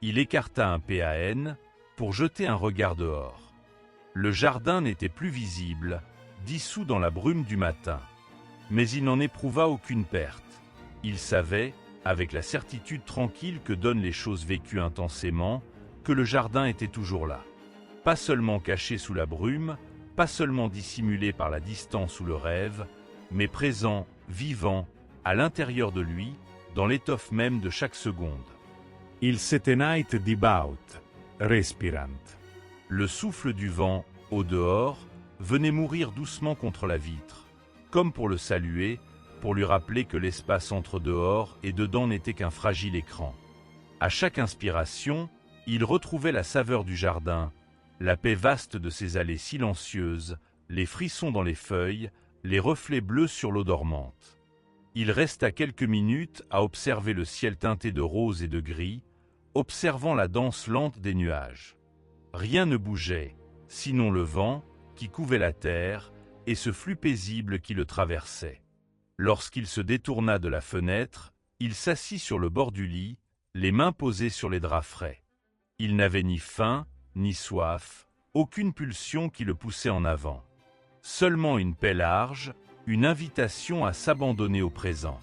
Il écarta un PAN pour jeter un regard dehors. Le jardin n'était plus visible, dissous dans la brume du matin. Mais il n'en éprouva aucune perte. Il savait, avec la certitude tranquille que donnent les choses vécues intensément, que le jardin était toujours là. Pas seulement caché sous la brume, pas seulement dissimulé par la distance ou le rêve, mais présent, vivant, à l'intérieur de lui, dans l'étoffe même de chaque seconde. Il setenait dibaut, respirant. Le souffle du vent, au dehors, venait mourir doucement contre la vitre, comme pour le saluer, pour lui rappeler que l'espace entre dehors et dedans n'était qu'un fragile écran. À chaque inspiration, il retrouvait la saveur du jardin, la paix vaste de ses allées silencieuses, les frissons dans les feuilles, les reflets bleus sur l'eau dormante. Il resta quelques minutes à observer le ciel teinté de rose et de gris, observant la danse lente des nuages. Rien ne bougeait, sinon le vent qui couvait la terre et ce flux paisible qui le traversait. Lorsqu'il se détourna de la fenêtre, il s'assit sur le bord du lit, les mains posées sur les draps frais. Il n'avait ni faim, ni soif, aucune pulsion qui le poussait en avant. Seulement une paix large, une invitation à s'abandonner au présent.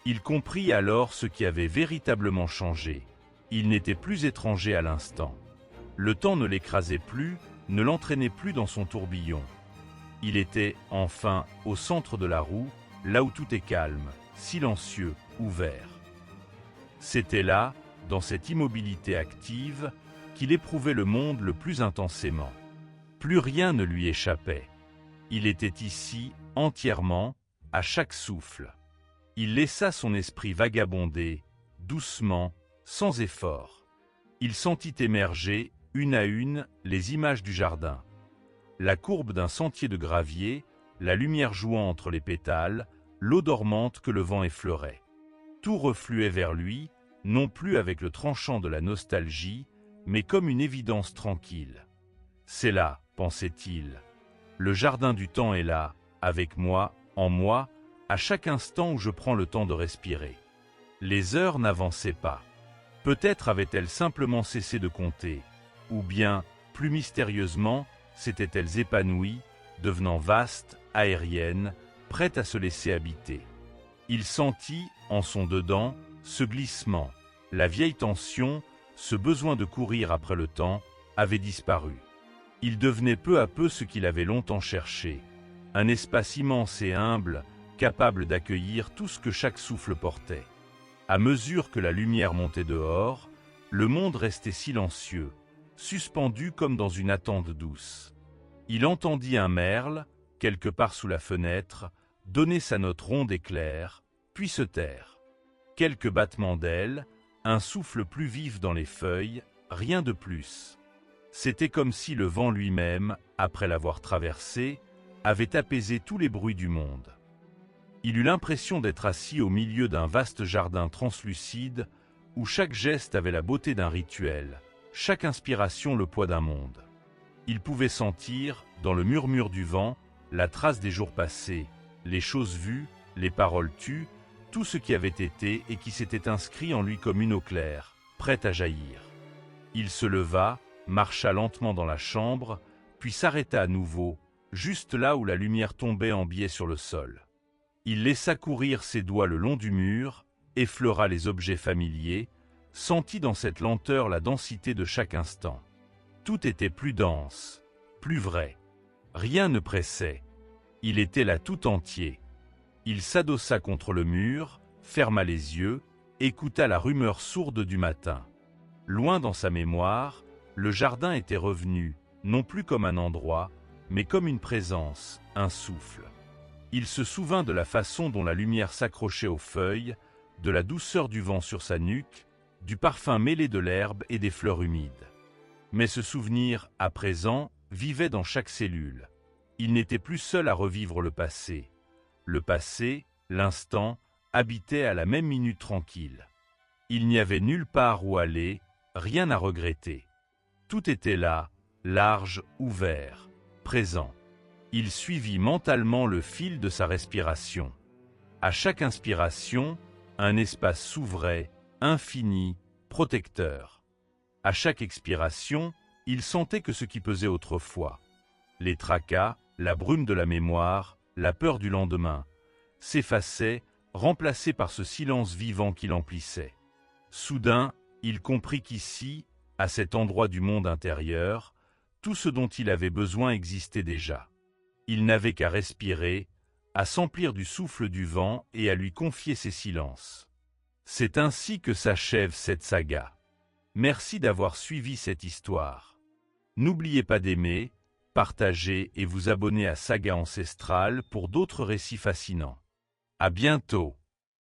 Il comprit alors ce qui avait véritablement changé. Il n'était plus étranger à l'instant. Le temps ne l'écrasait plus, ne l'entraînait plus dans son tourbillon. Il était, enfin, au centre de la roue, là où tout est calme, silencieux, ouvert. C'était là, dans cette immobilité active, qu'il éprouvait le monde le plus intensément. Plus rien ne lui échappait. Il était ici, entièrement, à chaque souffle. Il laissa son esprit vagabonder, doucement, sans effort. Il sentit émerger, une à une, les images du jardin. La courbe d'un sentier de gravier, la lumière jouant entre les pétales, l'eau dormante que le vent effleurait. Tout refluait vers lui, non plus avec le tranchant de la nostalgie, mais comme une évidence tranquille. C'est là, pensait-il. Le jardin du temps est là, avec moi, en moi, à chaque instant où je prends le temps de respirer. Les heures n'avançaient pas. Peut-être avaient-elles simplement cessé de compter, ou bien, plus mystérieusement, s'étaient-elles épanouies, devenant vastes, aériennes, prêtes à se laisser habiter. Il sentit, en son dedans, ce glissement, la vieille tension, ce besoin de courir après le temps, avait disparu. Il devenait peu à peu ce qu'il avait longtemps cherché, un espace immense et humble, capable d'accueillir tout ce que chaque souffle portait. À mesure que la lumière montait dehors, le monde restait silencieux, suspendu comme dans une attente douce. Il entendit un merle, quelque part sous la fenêtre, donner sa note ronde et claire, puis se taire. Quelques battements d'ailes, un souffle plus vif dans les feuilles, rien de plus. C'était comme si le vent lui-même, après l'avoir traversé, avait apaisé tous les bruits du monde. Il eut l'impression d'être assis au milieu d'un vaste jardin translucide où chaque geste avait la beauté d'un rituel, chaque inspiration le poids d'un monde. Il pouvait sentir, dans le murmure du vent, la trace des jours passés, les choses vues, les paroles tues, tout ce qui avait été et qui s'était inscrit en lui comme une eau claire, prête à jaillir. Il se leva, marcha lentement dans la chambre, puis s'arrêta à nouveau, juste là où la lumière tombait en biais sur le sol. Il laissa courir ses doigts le long du mur, effleura les objets familiers, sentit dans cette lenteur la densité de chaque instant. Tout était plus dense, plus vrai. Rien ne pressait. Il était là tout entier. Il s'adossa contre le mur, ferma les yeux, écouta la rumeur sourde du matin. Loin dans sa mémoire, le jardin était revenu, non plus comme un endroit, mais comme une présence, un souffle. Il se souvint de la façon dont la lumière s'accrochait aux feuilles, de la douceur du vent sur sa nuque, du parfum mêlé de l'herbe et des fleurs humides. Mais ce souvenir, à présent, vivait dans chaque cellule. Il n'était plus seul à revivre le passé. Le passé, l'instant, habitait à la même minute tranquille. Il n'y avait nulle part où aller, rien à regretter. Tout était là, large, ouvert, présent. Il suivit mentalement le fil de sa respiration. À chaque inspiration, un espace s'ouvrait, infini, protecteur. À chaque expiration, il sentait que ce qui pesait autrefois, les tracas, la brume de la mémoire, la peur du lendemain, s'effaçaient, remplacés par ce silence vivant qui l'emplissait. Soudain, il comprit qu'ici, à cet endroit du monde intérieur, tout ce dont il avait besoin existait déjà. Il n'avait qu'à respirer, à s'emplir du souffle du vent et à lui confier ses silences. C'est ainsi que s'achève cette saga. Merci d'avoir suivi cette histoire. N'oubliez pas d'aimer, partager et vous abonner à Saga Ancestrale pour d'autres récits fascinants. À bientôt.